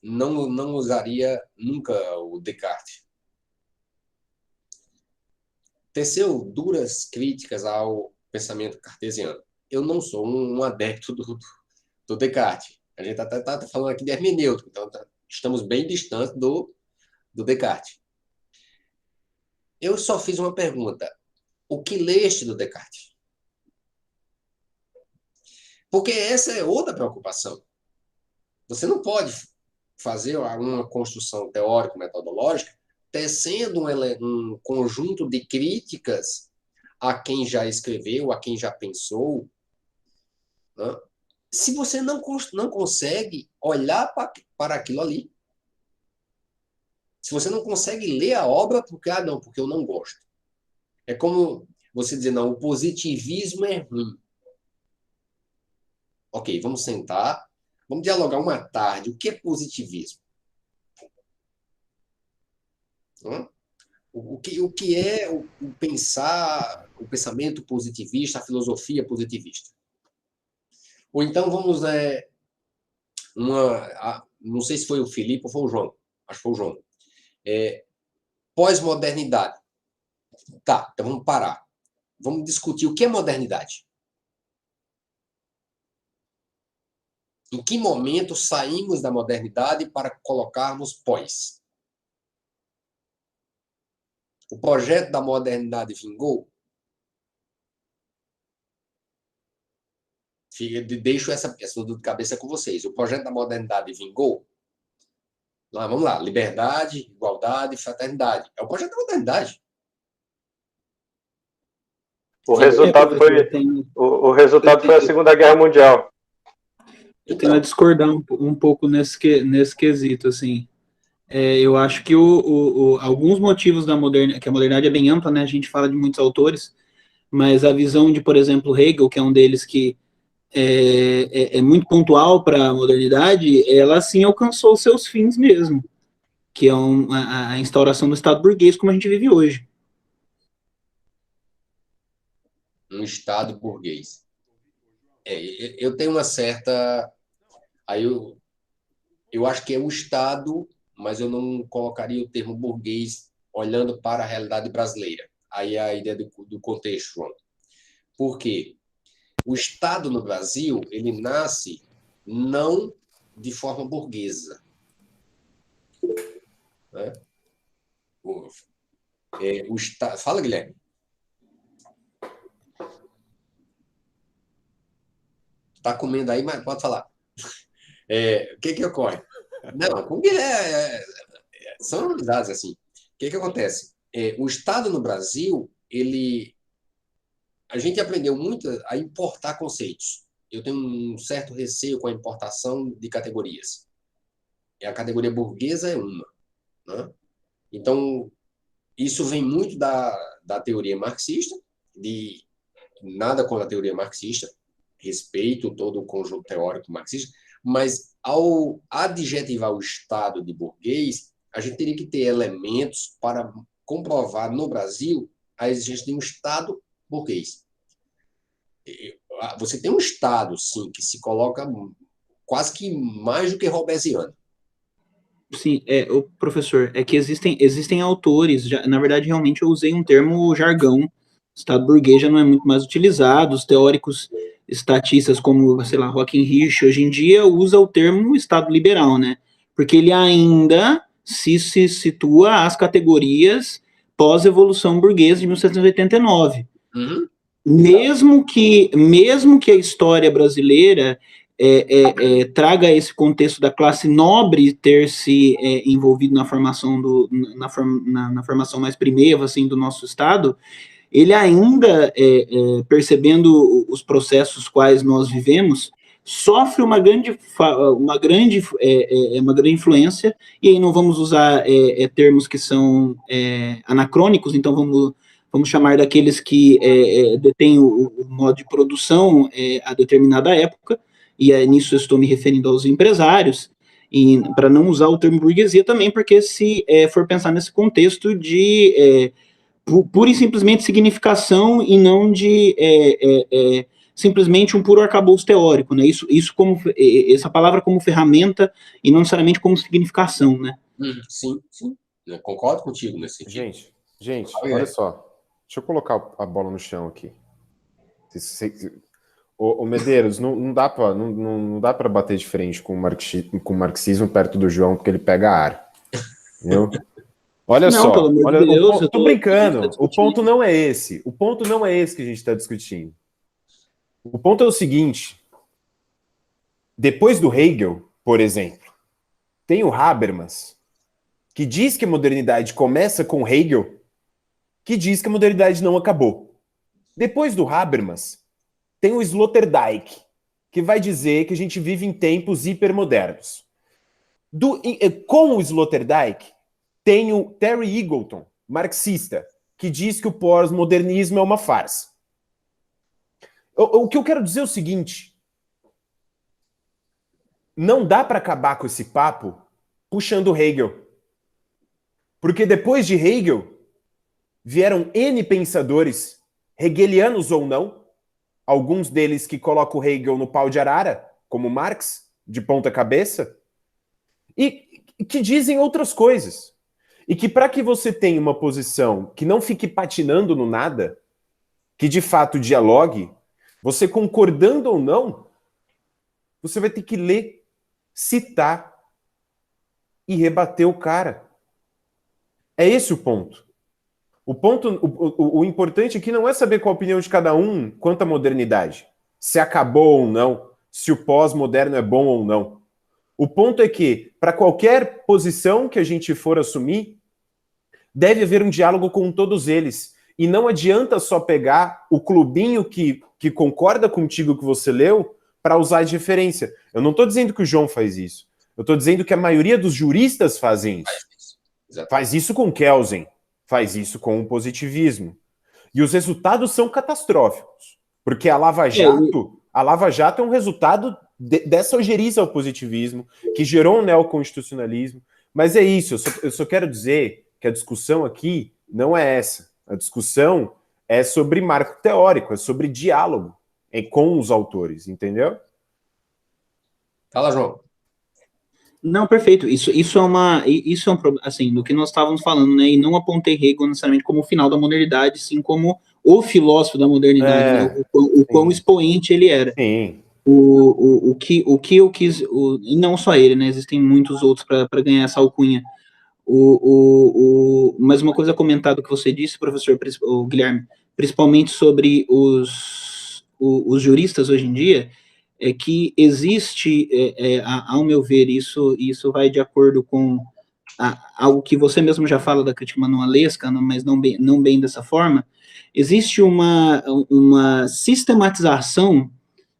[SPEAKER 3] não usaria nunca o Descartes. Teceu duras críticas ao pensamento cartesiano. Eu não sou um adepto do Descartes. A gente está falando aqui de hermenêutica, então estamos bem distantes do Descartes. Eu só fiz uma pergunta. O que leste do Descartes? Porque essa é outra preocupação. Você não pode fazer uma construção teórico-metodológica tecendo um conjunto de críticas a quem já escreveu, a quem já pensou, né? Se você não consegue olhar para aquilo ali. Se você não consegue ler a obra porque eu não gosto. É como você dizer, não, o positivismo é ruim. Ok, vamos sentar, vamos dialogar uma tarde. O que é positivismo? O que é o pensamento positivista, a filosofia positivista? Ou então vamos... não sei se foi o Felipe ou foi o João. Acho que foi o João. Pós-modernidade. Tá, então vamos parar. Vamos discutir o que é modernidade. Em que momento saímos da modernidade para colocarmos pós? O projeto da modernidade vingou? Deixo essa dor de cabeça com vocês. O projeto da modernidade vingou? Vamos lá. Liberdade, igualdade, fraternidade. É o projeto da modernidade.
[SPEAKER 1] O resultado foi a Segunda Guerra Mundial.
[SPEAKER 5] Eu tenho a discordar um pouco nesse quesito, assim. Eu acho que alguns motivos que a modernidade é bem ampla, né? A gente fala de muitos autores, mas a visão de, por exemplo, Hegel, que é um deles que é muito pontual para a modernidade, ela sim alcançou seus fins mesmo, que é a instauração do Estado burguês como a gente vive hoje.
[SPEAKER 3] Um Estado burguês. Eu tenho uma certa... Aí eu acho que é o Estado, mas eu não colocaria o termo burguês olhando para a realidade brasileira. Aí é a ideia do contexto, João. Por quê? O Estado no Brasil, ele nasce não de forma burguesa. Né? O Estado... Fala, Guilherme. Está comendo aí, mas pode falar. O que ocorre? Não, com Guilherme... São novidades assim. O que acontece? O Estado no Brasil, a gente aprendeu muito a importar conceitos. Eu tenho um certo receio com a importação de categorias. A categoria burguesa é uma. Né? Então, isso vem muito da teoria marxista, de nada contra a teoria marxista, respeito todo o conjunto teórico marxista, mas ao adjetivar o Estado de burguês, a gente teria que ter elementos para comprovar no Brasil a existência de um Estado burguês. Você tem um Estado, sim, que se coloca quase que mais do que robesiano.
[SPEAKER 5] Sim, o professor, é que existem autores, na verdade, realmente eu usei um termo jargão, Estado burguês já não é muito mais utilizado, os teóricos estatistas como, sei lá, Hockenhirsch, hoje em dia usa o termo Estado liberal, né? Porque ele ainda se situa às categorias pós-evolução burguesa de 1789.
[SPEAKER 3] Uhum.
[SPEAKER 5] Mesmo que a história brasileira traga esse contexto da classe nobre ter se envolvido na formação na formação mais primeva assim do nosso estado, ele ainda percebendo os processos quais nós vivemos, sofre uma grande influência, e aí não vamos usar termos que são anacrônicos, então vamos chamar daqueles que detêm o modo de produção a determinada época, e nisso eu estou me referindo aos empresários, e para não usar o termo burguesia também, porque se for pensar nesse contexto de pura e simplesmente significação e não de simplesmente um puro arcabouço teórico, né? Isso como essa palavra como ferramenta e não necessariamente como significação, né?
[SPEAKER 3] Sim. Eu concordo contigo nesse sentido.
[SPEAKER 4] Gente, olha só. Deixa eu colocar a bola no chão aqui. O Medeiros, não dá para bater de frente com o marxismo perto do João, porque ele pega ar. Entendeu? Olha
[SPEAKER 5] não,
[SPEAKER 4] só,
[SPEAKER 5] pelo amor de Deus,
[SPEAKER 4] eu tô brincando. O ponto não é esse. O ponto não é esse que a gente está discutindo. O ponto é o seguinte: depois do Hegel, por exemplo, tem o Habermas, que diz que a modernidade começa com Hegel, que diz que a modernidade não acabou. Depois do Habermas, tem o Sloterdijk, que vai dizer que a gente vive em tempos hipermodernos. Com o Sloterdijk, tem o Terry Eagleton, marxista, que diz que o pós-modernismo é uma farsa. O que eu quero dizer é o seguinte: não dá para acabar com esse papo puxando Hegel. Porque depois de Hegel, vieram N pensadores, hegelianos ou não, alguns deles que colocam o Hegel no pau de arara, como Marx, de ponta cabeça, e que dizem outras coisas. E que para que você tenha uma posição que não fique patinando no nada, que de fato dialogue, você concordando ou não, você vai ter que ler, citar e rebater o cara. É esse o ponto. O importante aqui não é saber qual a opinião de cada um quanto à modernidade, se acabou ou não, se o pós-moderno é bom ou não. O ponto é que, para qualquer posição que a gente for assumir, deve haver um diálogo com todos eles. E não adianta só pegar o clubinho que concorda contigo que você leu para usar de referência. Eu não estou dizendo que o João faz isso. Eu estou dizendo que a maioria dos juristas fazem isso. Faz isso com Kelsen, faz isso com o positivismo. E os resultados são catastróficos. Porque a Lava Jato A Lava Jato é um resultado dessa ojeriza ao positivismo, que gerou um neoconstitucionalismo. Mas é isso, eu só quero dizer que a discussão aqui não é essa. A discussão é sobre marco teórico, é sobre diálogo com os autores, entendeu?
[SPEAKER 3] Fala, João.
[SPEAKER 5] Não, perfeito. Isso é um problema, assim, do que nós estávamos falando, né? E não apontei Hegel necessariamente como o final da modernidade, sim como o filósofo da modernidade, né? O quão expoente ele era.
[SPEAKER 4] Sim.
[SPEAKER 5] O que eu quis, e não só ele, né? Existem muitos outros para ganhar essa alcunha. Mas uma coisa comentada que você disse, professor o Guilherme, principalmente sobre os juristas hoje em dia, é que existe, ao meu ver, isso vai de acordo com algo que você mesmo já fala da crítica manualesca, mas não bem dessa forma. Existe uma sistematização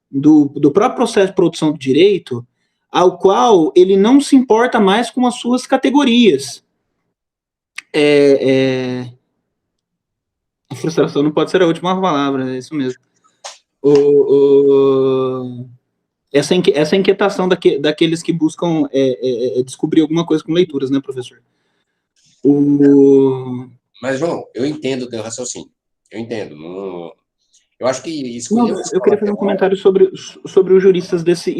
[SPEAKER 5] do próprio processo de produção do direito, ao qual ele não se importa mais com as suas categorias. A frustração não pode ser a última palavra, é isso mesmo. Essa inquietação daqueles que buscam descobrir alguma coisa com leituras, né, professor?
[SPEAKER 3] Mas, João, eu entendo o teu raciocínio. Eu entendo. Eu acho que
[SPEAKER 5] escolher eu queria fazer um comentário sobre os juristas desse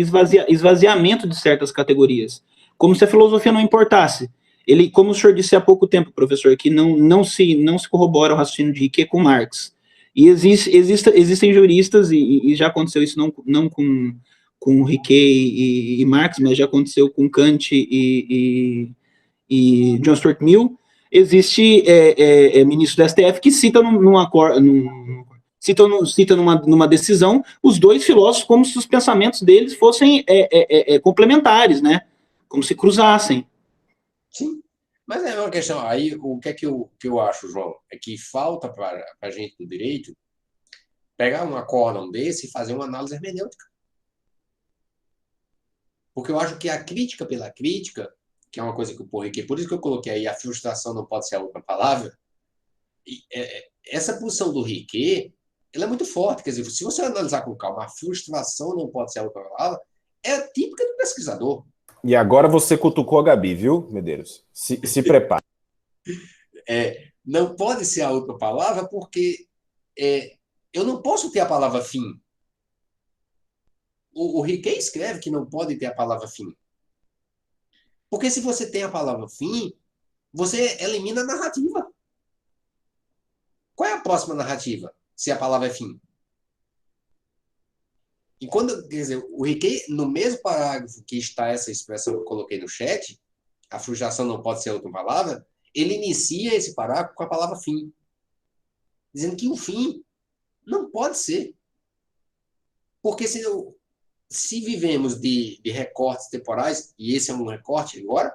[SPEAKER 5] esvaziamento de certas categorias. Como se a filosofia não importasse. Ele, como o senhor disse há pouco tempo, professor, que não se corrobora o raciocínio de Riquet com Marx. E existem juristas, e já aconteceu isso não com Riquet e Marx, mas já aconteceu com Kant e John Stuart Mill. Existe ministro do STF que cita numa decisão os dois filósofos como se os pensamentos deles fossem complementares, né? Como se cruzassem.
[SPEAKER 3] Sim, mas é uma questão. Aí, o que é que eu acho, João? É que falta para a gente do direito pegar um acórdão desse e fazer uma análise hermenêutica. Porque eu acho que a crítica pela crítica, que é uma coisa que o Porriquet, por isso que eu coloquei aí, a frustração não pode ser a outra palavra, essa posição do Riquet, ela é muito forte. Quer dizer, se você analisar com calma, a frustração não pode ser a outra palavra, é típica do pesquisador.
[SPEAKER 4] E agora você cutucou a Gabi, viu, Medeiros? Se prepare.
[SPEAKER 3] Não pode ser a outra palavra porque eu não posso ter a palavra fim. O Riquet escreve que não pode ter a palavra fim. Porque se você tem a palavra fim, você elimina a narrativa. Qual é a próxima narrativa, se a palavra é fim? E quando, quer dizer, o Riquet, no mesmo parágrafo que está essa expressão que eu coloquei no chat, a frustração não pode ser outra palavra, ele inicia esse parágrafo com a palavra fim. Dizendo que o fim não pode ser. Porque se vivemos de recortes temporais, e esse é um recorte agora,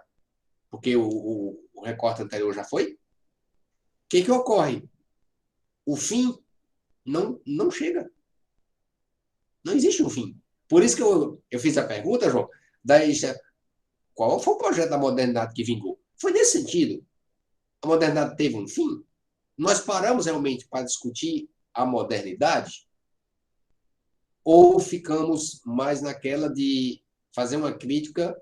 [SPEAKER 3] porque o recorte anterior já foi, o que ocorre? O fim não chega. Não existe um fim. Por isso que eu fiz a pergunta, João, qual foi o projeto da modernidade que vingou? Foi nesse sentido. A modernidade teve um fim? Nós paramos realmente para discutir a modernidade? Ou ficamos mais naquela de fazer uma crítica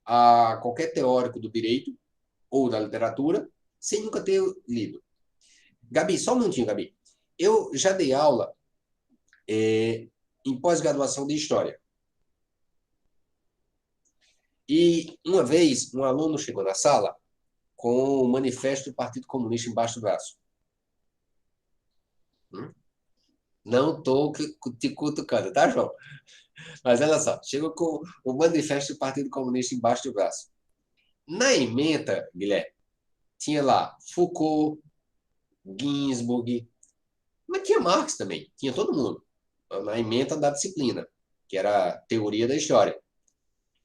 [SPEAKER 3] a qualquer teórico do direito ou da literatura sem nunca ter lido? Gabi, só um minutinho, Gabi. Eu já dei aula em pós-graduação de História. E uma vez, um aluno chegou na sala com o manifesto do Partido Comunista embaixo do braço. Não estou te cutucando, tá, João? Mas olha só, chegou com o manifesto do Partido Comunista embaixo do braço. Na ementa, Guilherme, tinha lá Foucault, Ginsburg, mas tinha Marx também, tinha todo mundo. Na ementa da disciplina, que era a teoria da história.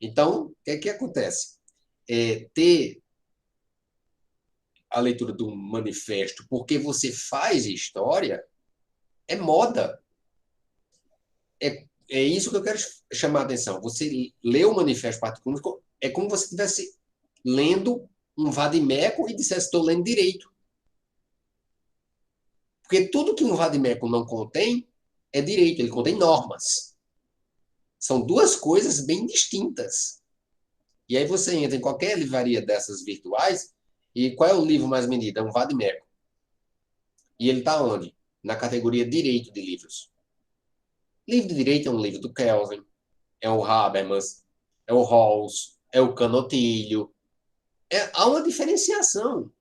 [SPEAKER 3] Então, o que acontece? Ter a leitura do manifesto porque você faz história é moda. É isso que eu quero chamar a atenção. Você lê o manifesto particular, é como se você estivesse lendo um vade-mecum e dissesse, estou lendo direito. Porque tudo que um vade-mecum não contém, é direito, ele contém normas. São duas coisas bem distintas. E aí você entra em qualquer livraria dessas virtuais, e qual é o livro mais vendido? É um Vade-Mecum. E ele está onde? Na categoria direito de livros. Livro de direito é um livro do Kelvin, é o Habermas, é o Rawls, é o Canotilho. Há uma diferenciação.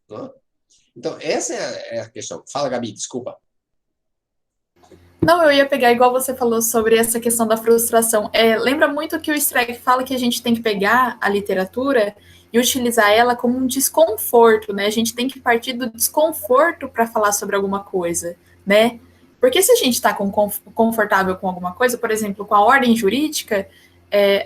[SPEAKER 3] Não é? Então, essa é a questão. Fala, Gabi, desculpa.
[SPEAKER 2] Não, eu ia pegar, igual você falou sobre essa questão da frustração. Lembra muito que o Streck fala que a gente tem que pegar a literatura e utilizar ela como um desconforto, né? A gente tem que partir do desconforto para falar sobre alguma coisa, né? Porque se a gente está confortável com alguma coisa, por exemplo, com a ordem jurídica,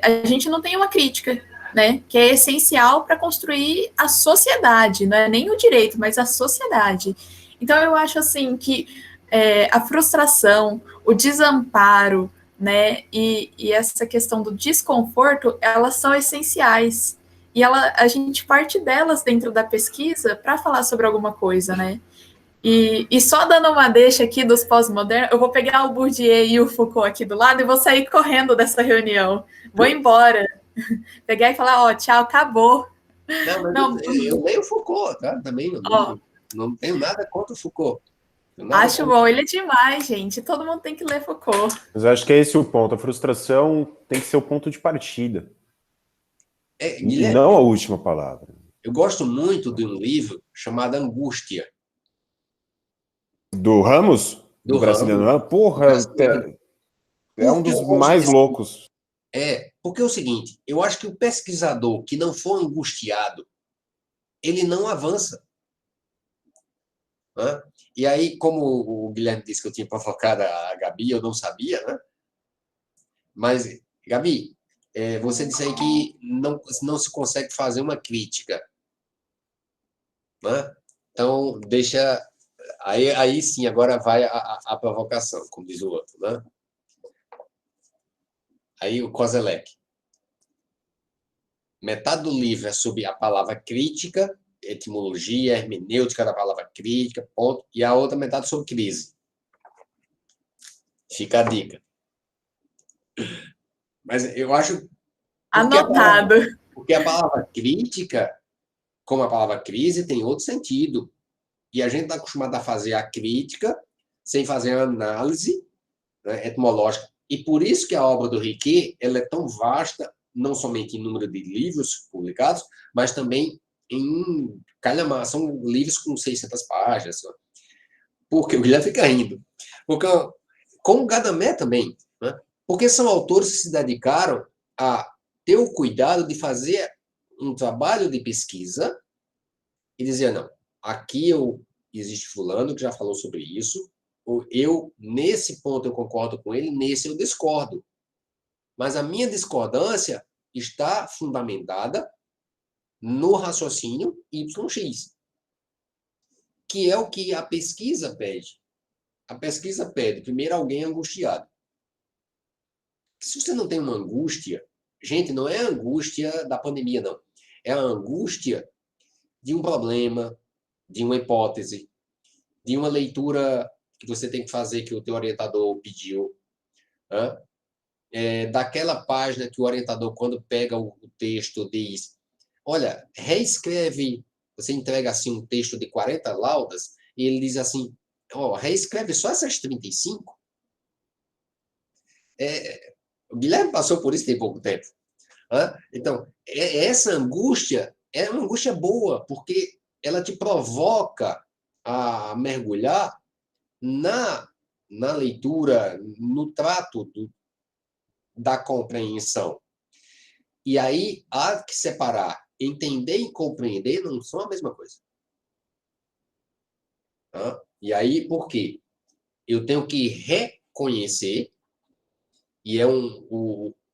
[SPEAKER 2] a gente não tem uma crítica, né? Que é essencial para construir a sociedade, não é nem o direito, mas a sociedade. Então, eu acho assim que a frustração, o desamparo, né, e essa questão do desconforto, elas são essenciais. E a gente parte delas dentro da pesquisa para falar sobre alguma coisa, né? E só dando uma deixa aqui dos pós-modernos, eu vou pegar o Bourdieu e o Foucault aqui do lado e vou sair correndo dessa reunião. Vou embora. Pegar e falar, ó, tchau, acabou.
[SPEAKER 3] Não, eu leio o Foucault, tá? Também não tenho nada contra o Foucault.
[SPEAKER 2] Acho bom, ele é demais, gente. Todo mundo tem que ler Foucault.
[SPEAKER 4] Mas eu acho que é esse o ponto. A frustração tem que ser o ponto de partida.
[SPEAKER 3] Guilherme,
[SPEAKER 4] não a última palavra.
[SPEAKER 3] Eu gosto muito de um livro chamado Angústia.
[SPEAKER 4] Do Ramos? Do brasileiro Ramos? Porra, é um dos mais loucos.
[SPEAKER 3] Porque é o seguinte, eu acho que o pesquisador que não for angustiado, ele não avança. Né? E aí, como o Guilherme disse que eu tinha provocado a Gabi, eu não sabia, né? Mas, Gabi, você disse aí que não se consegue fazer uma crítica. Né? Então, deixa... Aí sim, agora vai a provocação, como diz o outro. Né? Aí o Kozelek. Metade do livro é sobre a palavra crítica, etimologia, hermenêutica da palavra crítica, ponto, e a outra metade sobre crise. Fica a dica. Mas eu acho...
[SPEAKER 2] Anotado.
[SPEAKER 3] Porque a palavra crítica, como a palavra crise, tem outro sentido. E a gente está acostumado a fazer a crítica sem fazer a análise, né, etimológica. E por isso que a obra do Riquet ela é tão vasta, não somente em número de livros publicados, mas também em calhamaço. São livros com 600 páginas. Porque o Guilherme fica rindo. Porque, com o Gadamer também. Né? Porque são autores que se dedicaram a ter o cuidado de fazer um trabalho de pesquisa e dizer, não, aqui existe fulano que já falou sobre isso, nesse ponto eu concordo com ele, nesse eu discordo. Mas a minha discordância está fundamentada no raciocínio YX, que é o que a pesquisa pede. A pesquisa pede, primeiro, alguém angustiado. Se você não tem uma angústia, gente, não é a angústia da pandemia, não. É a angústia de um problema, de uma hipótese, de uma leitura que você tem que fazer que o teu orientador pediu, né? Daquela página que o orientador, quando pega o texto, diz, olha, reescreve, você entrega assim um texto de 40 laudas, e ele diz assim, reescreve só essas 35. O Guilherme passou por isso tem pouco tempo. Então, essa angústia é uma angústia boa, porque ela te provoca a mergulhar na leitura, no trato da compreensão. E aí há que separar. Entender e compreender não são a mesma coisa. E aí, por quê? Eu tenho que reconhecer, e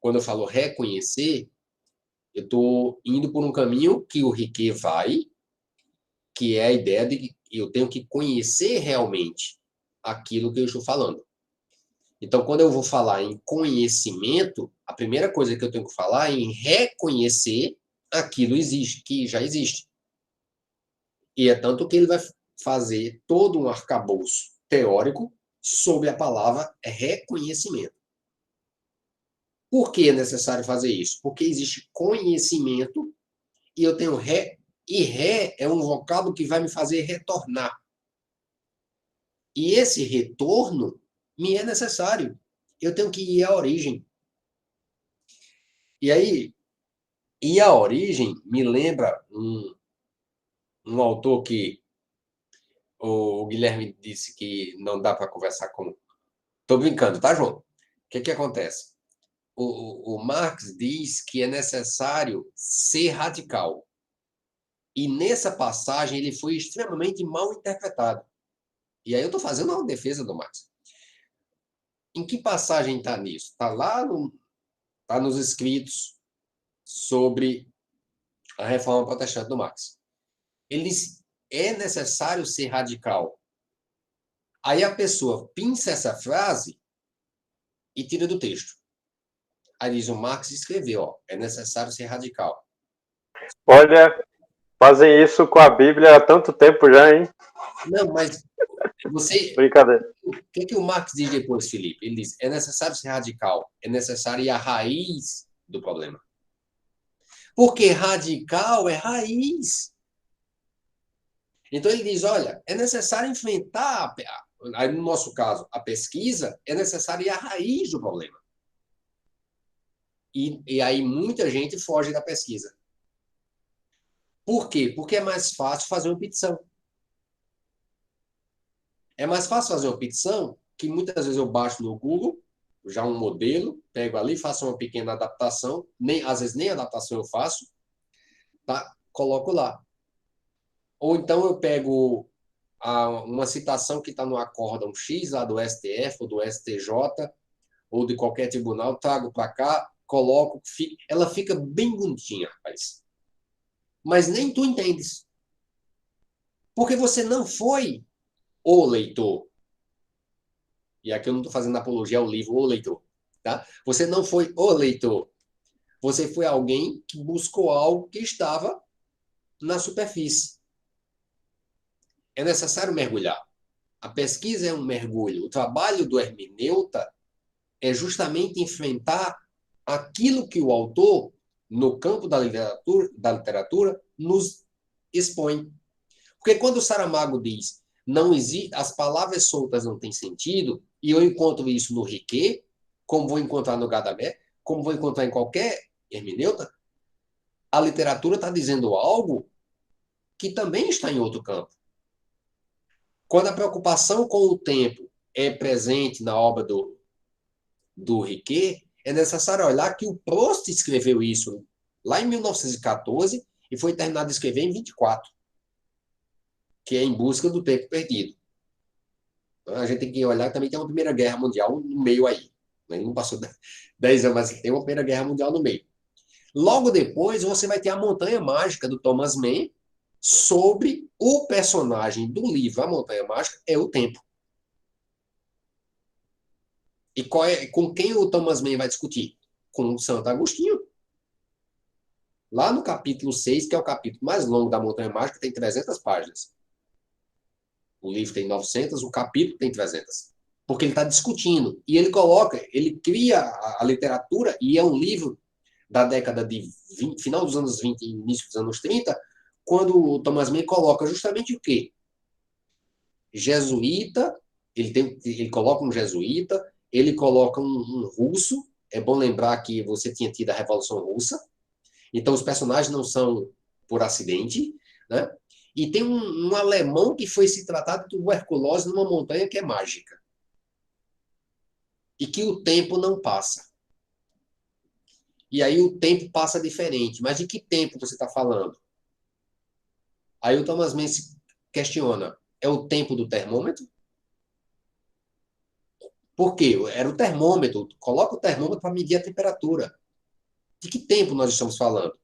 [SPEAKER 3] quando eu falo reconhecer, eu estou indo por um caminho que o Riquet vai, que é a ideia de que eu tenho que conhecer realmente aquilo que eu estou falando. Então, quando eu vou falar em conhecimento, a primeira coisa que eu tenho que falar é em reconhecer aquilo que já existe. E é tanto que ele vai fazer todo um arcabouço teórico sobre a palavra reconhecimento. Por que é necessário fazer isso? Porque existe conhecimento e eu tenho ré, e ré é um vocábulo que vai me fazer retornar. E esse retorno me é necessário. Eu tenho que ir à origem. E aí, ir à origem me lembra um autor que o Guilherme disse que não dá para conversar com... Estou brincando, tá, João? O que acontece? O Marx diz que é necessário ser radical. E nessa passagem ele foi extremamente mal interpretado. E aí eu estou fazendo uma defesa do Marx. Em que passagem está nisso? Está lá tá nos escritos sobre a reforma protestante do Marx. Ele diz, é necessário ser radical. Aí a pessoa pinça essa frase e tira do texto. Aí diz, o Marx escreveu, ó, é necessário ser radical.
[SPEAKER 1] Olha, fazem isso com a Bíblia há tanto tempo já, hein?
[SPEAKER 3] Não, mas você...
[SPEAKER 1] Brincadeira.
[SPEAKER 3] O que o Marx diz depois, Felipe? Ele diz, é necessário ser radical, é necessário ir à raiz do problema. Porque radical é raiz. Então ele diz, olha, é necessário enfrentar, aí no nosso caso, a pesquisa, é necessário ir à raiz do problema. E aí muita gente foge da pesquisa. Por quê? Porque é mais fácil fazer uma petição. É mais fácil fazer uma petição que muitas vezes eu baixo no Google, já um modelo, pego ali, faço uma pequena adaptação, às vezes nem adaptação eu faço, tá? Coloco lá. Ou então eu pego uma citação que está no acórdão X, lá do STF, ou do STJ, ou de qualquer tribunal, trago para cá, coloco, ela fica bem bonitinha, rapaz. Mas nem tu entendes. Porque você não foi o leitor. E aqui eu não estou fazendo apologia ao livro O Leitor. Tá? Você não foi o leitor. Você foi alguém que buscou algo que estava na superfície. É necessário mergulhar. A pesquisa é um mergulho. O trabalho do hermeneuta é justamente enfrentar aquilo que o autor, no campo da literatura nos expõe. Porque quando o Saramago diz não existe, as palavras soltas não têm sentido, e eu encontro isso no Riquet, como vou encontrar no Gadamer, como vou encontrar em qualquer hermeneuta, a literatura está dizendo algo que também está em outro campo. Quando a preocupação com o tempo é presente na obra do Riquet, é necessário olhar que o Proust escreveu isso lá em 1914 e foi terminado de escrever em 24, que é Em Busca do Tempo Perdido. Então, a gente tem que olhar que também tem uma Primeira Guerra Mundial no meio aí. Não passou 10 anos, mas tem uma Primeira Guerra Mundial no meio. Logo depois, você vai ter A Montanha Mágica, do Thomas Mann, sobre o personagem do livro A Montanha Mágica, é o tempo. E com quem o Thomas Mann vai discutir? Com o Santo Agostinho. Lá no capítulo 6, que é o capítulo mais longo da Montanha Mágica, tem 300 páginas. O livro tem 900, o capítulo tem 300. Porque ele está discutindo. E ele cria a literatura, e é um livro da década de 20, final dos anos 20 e início dos anos 30, quando o Thomas Mann coloca justamente o quê? Jesuíta, ele coloca um jesuíta, ele coloca um russo, é bom lembrar que você tinha tido a Revolução Russa, então os personagens não são por acidente, né? E tem um alemão que foi se tratado de tuberculose numa montanha que é mágica. E que o tempo não passa. E aí o tempo passa diferente. Mas de que tempo você está falando? Aí o Thomas Mann se questiona, é o tempo do termômetro? Por quê? Era o termômetro. Coloca o termômetro para medir a temperatura. De que tempo nós estamos falando?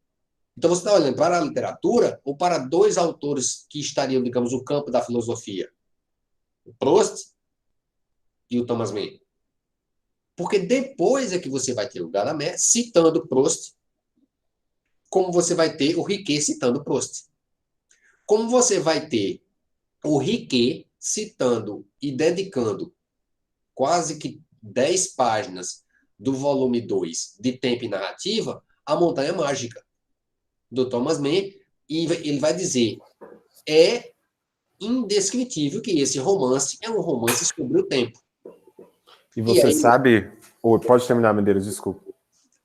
[SPEAKER 3] Então você está olhando para a literatura ou para dois autores que estariam, digamos, no campo da filosofia? O Proust e o Thomas Mann. Porque depois é que você vai ter o Gadamer citando Proust, como você vai ter o Riquet citando Proust. Como você vai ter o Riquet citando e dedicando quase que 10 páginas do volume 2 de Tempo e Narrativa, A Montanha Mágica, do Thomas Mann, e ele vai dizer, é indescritível que esse romance é um romance sobre o tempo.
[SPEAKER 4] E você
[SPEAKER 3] aí,
[SPEAKER 4] sabe... pode terminar, Medeiros, desculpa.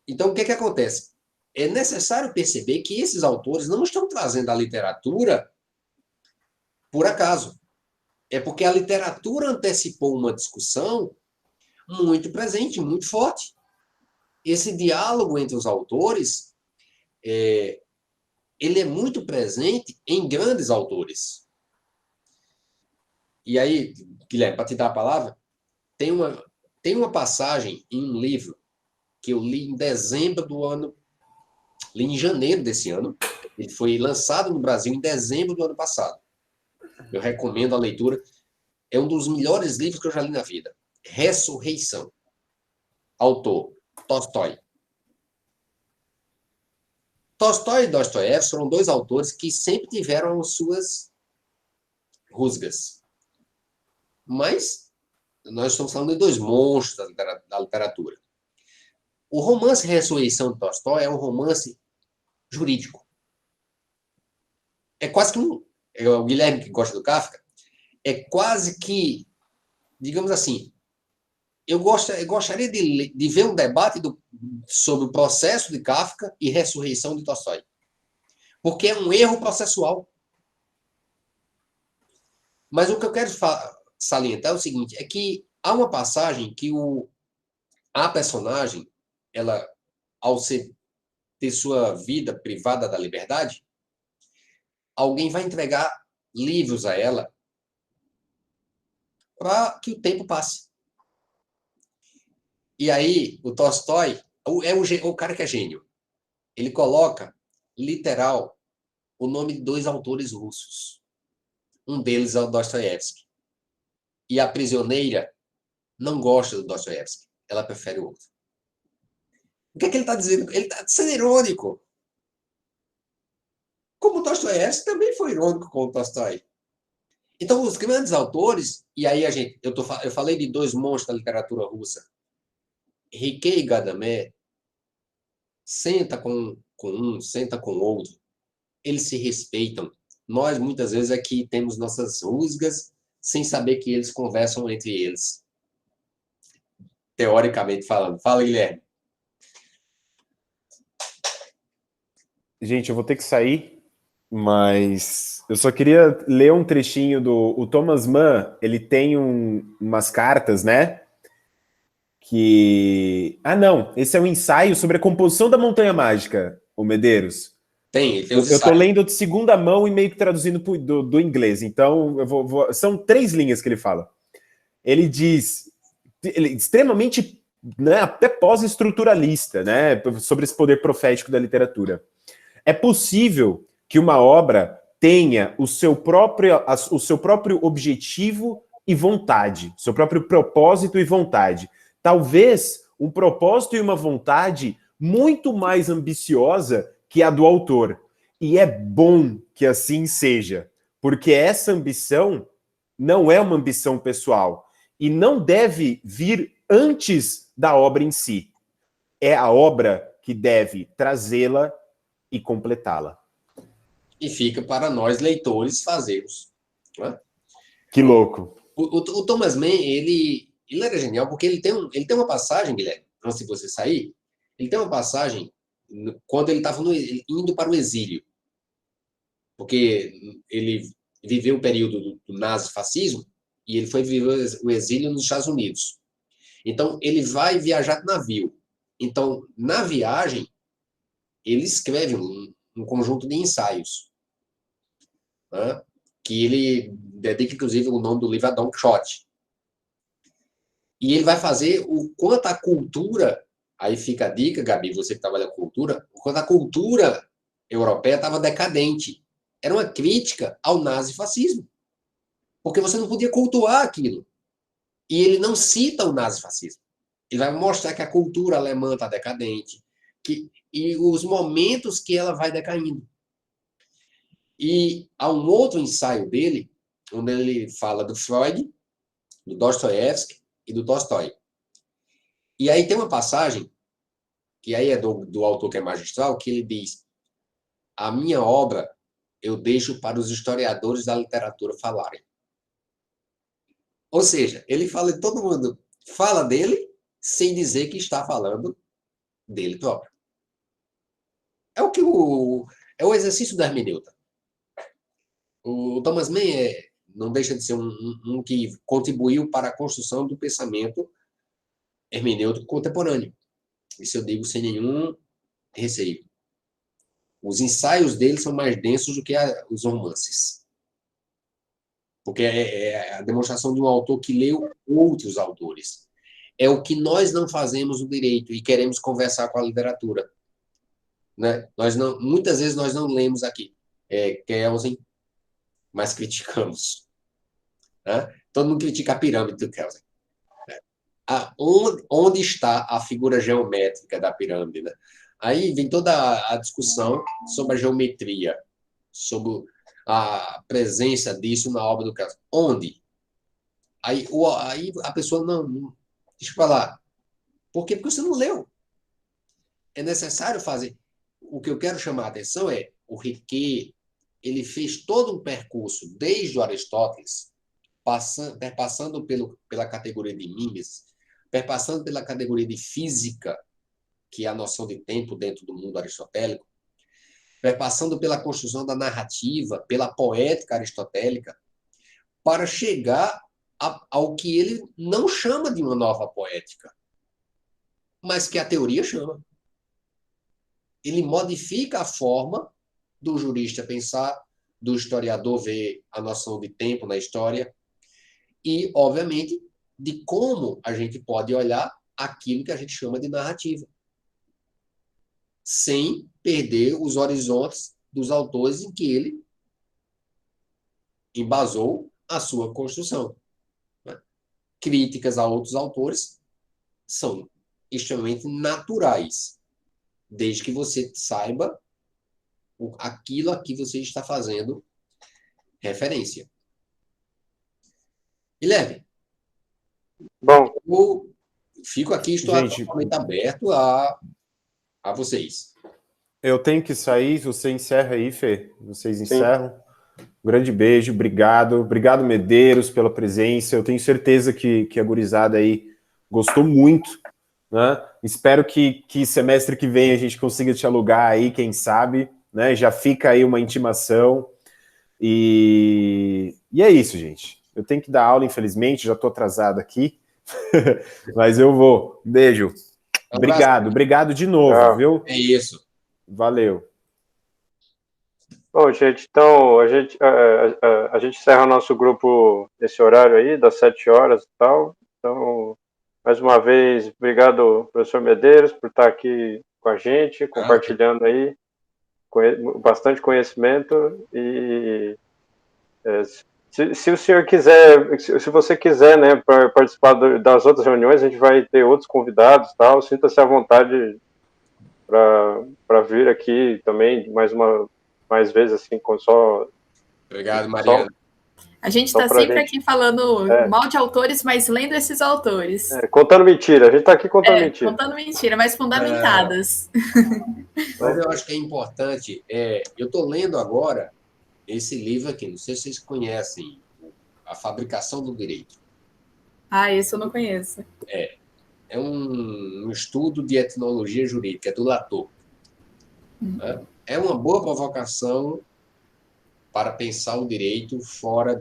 [SPEAKER 3] Então, o que acontece? É necessário perceber que esses autores não estão trazendo a literatura por acaso. É porque a literatura antecipou uma discussão muito presente, muito forte. Esse diálogo entre os autores, ele é muito presente em grandes autores. E aí, Guilherme, para te dar a palavra, tem uma passagem em um livro que eu li em dezembro do ano, li em janeiro desse ano, ele foi lançado no Brasil em dezembro do ano passado. Eu recomendo a leitura, é um dos melhores livros que eu já li na vida. Ressurreição. Autor, Tolstói. Tolstói e Dostoiévski foram dois autores que sempre tiveram as suas rusgas. Mas nós estamos falando de dois monstros da literatura. O romance Ressurreição de Tolstói é um romance jurídico. É quase que o Guilherme, que gosta do Kafka, é quase que, digamos assim, eu gostaria de ver um debate sobre o processo de Kafka e Ressurreição de Tolstói. Porque é um erro processual. Mas o que eu quero salientar é o seguinte, é que há uma passagem que a personagem, ela, ao ter sua vida privada da liberdade, alguém vai entregar livros a ela para que o tempo passe. E aí, o Tolstói é o cara que é gênio. Ele coloca, literal, o nome de dois autores russos. Um deles é o Dostoiévski. E a prisioneira não gosta do Dostoiévski. Ela prefere o outro. O que é que ele está dizendo? Ele está sendo irônico. Como o Dostoiévski também foi irônico com o Tolstói. Então, os grandes autores, e aí eu falei de dois monstros da literatura russa, Riquet e Gadamer, senta com um, senta com o outro, eles se respeitam. Nós, muitas vezes, aqui temos nossas rusgas sem saber que eles conversam entre eles. Teoricamente falando. Fala, Guilherme.
[SPEAKER 4] Gente, eu vou ter que sair, mas eu só queria ler um trechinho o Thomas Mann, ele tem umas cartas, né? Não, esse é um ensaio sobre a composição da Montanha Mágica, o Medeiros.
[SPEAKER 3] Tem os ensaios.
[SPEAKER 4] Eu tô lendo de segunda mão e meio que traduzindo do inglês, então são 3 linhas que ele fala. Ele diz, ele é extremamente, né, até pós-estruturalista, né, sobre esse poder profético da literatura. É possível que uma obra tenha o seu próprio objetivo e vontade, seu próprio propósito e vontade. Talvez um propósito e uma vontade muito mais ambiciosa que a do autor. E é bom que assim seja, porque essa ambição não é uma ambição pessoal e não deve vir antes da obra em si. É a obra que deve trazê-la e completá-la.
[SPEAKER 3] E fica para nós, leitores, fazermos. Não é?
[SPEAKER 4] Que louco.
[SPEAKER 3] O Thomas Mann, ele era genial, porque ele tem uma passagem, Guilherme, antes de você sair, ele tem uma passagem quando ele estava indo para o exílio. Porque ele viveu o período do nazifascismo e ele foi viver o exílio nos Estados Unidos. Então, ele vai viajar de navio. Então, na viagem, ele escreve um conjunto de ensaios, né, que ele dedica, inclusive, o nome do livro a Don Quixote. E ele vai fazer o quanto a cultura, aí fica a dica, Gabi, você que trabalha com cultura, o quanto a cultura europeia estava decadente. Era uma crítica ao nazifascismo. Porque você não podia cultuar aquilo. E ele não cita o nazifascismo. Ele vai mostrar que a cultura alemã está decadente, e os momentos que ela vai decaindo. E há um outro ensaio dele, onde ele fala do Freud, do Dostoiévski e do Tolstói. E aí tem uma passagem, que aí é do autor que é magistral, que ele diz: a minha obra eu deixo para os historiadores da literatura falarem. Ou seja, ele fala de todo mundo, fala dele sem dizer que está falando dele próprio. É o exercício da hermenêutica. O Thomas Mann não deixa de ser um que contribuiu para a construção do pensamento hermenêutico contemporâneo. Isso eu digo sem nenhum receio. Os ensaios dele são mais densos do que os romances. Porque é a demonstração de um autor que leu outros autores. É o que nós não fazemos no direito e queremos conversar com a literatura. Né? Muitas vezes nós não lemos aqui Kelsen, mas criticamos. Né? Todo mundo critica a pirâmide do Kelsen. Onde está a figura geométrica da pirâmide? Né? Aí vem toda a discussão sobre a geometria, sobre a presença disso na obra do Kelsen. Onde? Aí a pessoa não deixa eu falar. Por quê? Porque você não leu. É necessário fazer. O que eu quero chamar a atenção é o Riquet, ele fez todo um percurso desde o Aristóteles, perpassando pela categoria de mimes, perpassando pela categoria de física, que é a noção de tempo dentro do mundo aristotélico, perpassando pela construção da narrativa, pela poética aristotélica, para chegar ao que ele não chama de uma nova poética, mas que a teoria chama. Ele modifica a forma do jurista pensar, do historiador ver a noção de tempo na história e, obviamente, de como a gente pode olhar aquilo que a gente chama de narrativa, sem perder os horizontes dos autores em que ele embasou a sua construção. Críticas a outros autores são extremamente naturais, desde que você saiba aquilo a que você está fazendo referência. Guilherme,
[SPEAKER 1] Bom,
[SPEAKER 3] eu fico aqui, estou
[SPEAKER 4] Gente,
[SPEAKER 3] totalmente aberto a vocês.
[SPEAKER 4] eu tenho que sair, você encerra aí, Fê. Vocês
[SPEAKER 1] sim.
[SPEAKER 4] encerram. Um grande beijo, obrigado. Obrigado, Medeiros, pela presença. Eu tenho certeza que a gurizada aí gostou muito, né? Espero que semestre que vem a gente consiga te alugar aí, quem sabe, né? Já fica aí uma intimação. E é isso, gente. Eu tenho que dar aula, infelizmente, já estou atrasado aqui. Mas eu vou. Beijo. Obrigado de novo, viu?
[SPEAKER 3] É isso.
[SPEAKER 4] Valeu.
[SPEAKER 1] Bom, gente, então a gente encerra o nosso grupo nesse horário aí, das 7 horas e tal. Então, mais uma vez, obrigado, professor Medeiros, por estar aqui com a gente, compartilhando aí bastante conhecimento. E se o senhor quiser, se você quiser, né, participar das outras reuniões, a gente vai ter outros convidados e tal. Sinta-se à vontade para vir aqui também mais vezes, assim, com só...
[SPEAKER 3] Obrigado, Mariana.
[SPEAKER 2] A gente está sempre aqui falando mal de autores, mas lendo esses autores.
[SPEAKER 1] Contando mentira, a gente está aqui contando mentira.
[SPEAKER 2] Contando mentira, mas fundamentadas.
[SPEAKER 3] Mas eu acho que é importante, eu estou lendo agora esse livro aqui, não sei se vocês conhecem, A Fabricação do Direito.
[SPEAKER 2] Esse eu não conheço.
[SPEAKER 3] É um estudo de etnologia jurídica, é do Latour. É uma boa provocação para pensar o direito fora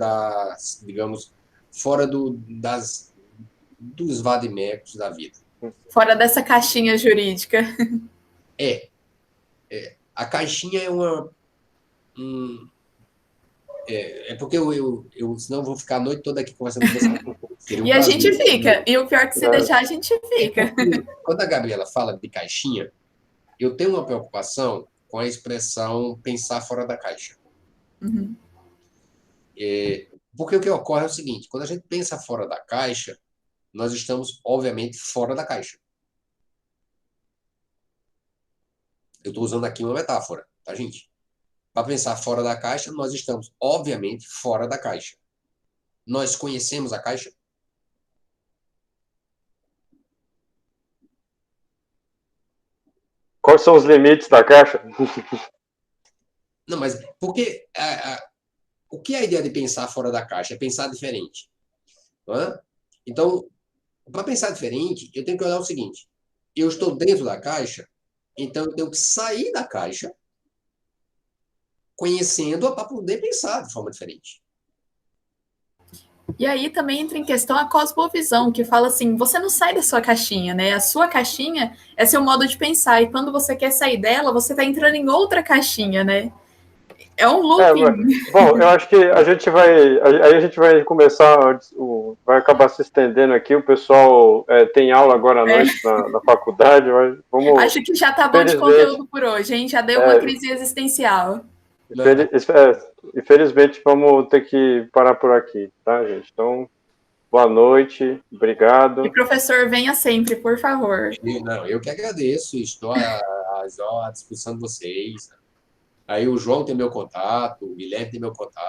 [SPEAKER 3] fora dos vademecums da vida.
[SPEAKER 2] Fora dessa caixinha jurídica.
[SPEAKER 3] A caixinha é porque senão eu vou ficar a noite toda aqui conversando com você.
[SPEAKER 2] E a gente fica. E o pior que se deixar, a gente fica.
[SPEAKER 3] Quando a Gabriela fala de caixinha, eu tenho uma preocupação com a expressão pensar fora da caixa.
[SPEAKER 2] Uhum.
[SPEAKER 3] Porque o que ocorre é o seguinte, quando a gente pensa fora da caixa, nós estamos, obviamente, fora da caixa. Eu estou usando aqui uma metáfora, tá, gente? Para pensar fora da caixa, nós estamos, obviamente, fora da caixa. Nós conhecemos a caixa?
[SPEAKER 1] Quais são os limites da caixa?
[SPEAKER 3] Não, mas porque o que é a ideia de pensar fora da caixa? É pensar diferente. Não é? Então, para pensar diferente, eu tenho que olhar o seguinte: eu estou dentro da caixa, então eu tenho que sair da caixa, conhecendo-a para poder pensar de forma diferente.
[SPEAKER 2] E aí também entra em questão a cosmovisão, que fala assim, você não sai da sua caixinha, né? A sua caixinha é seu modo de pensar, e quando você quer sair dela, você está entrando em outra caixinha, né? É um looping.
[SPEAKER 1] Bom, eu acho que a gente vai começar, vai acabar se estendendo aqui, o pessoal tem aula agora à noite na faculdade, mas vamos...
[SPEAKER 2] Acho que já tá bom de conteúdo por hoje, hein? Já deu uma crise existencial.
[SPEAKER 1] Infelizmente, vamos ter que parar por aqui, tá, gente? Então, boa noite, obrigado.
[SPEAKER 2] E professor, venha sempre, por favor.
[SPEAKER 3] Não, eu que agradeço, estou à disposição de vocês. Aí o João tem meu contato, o Guilherme tem meu contato.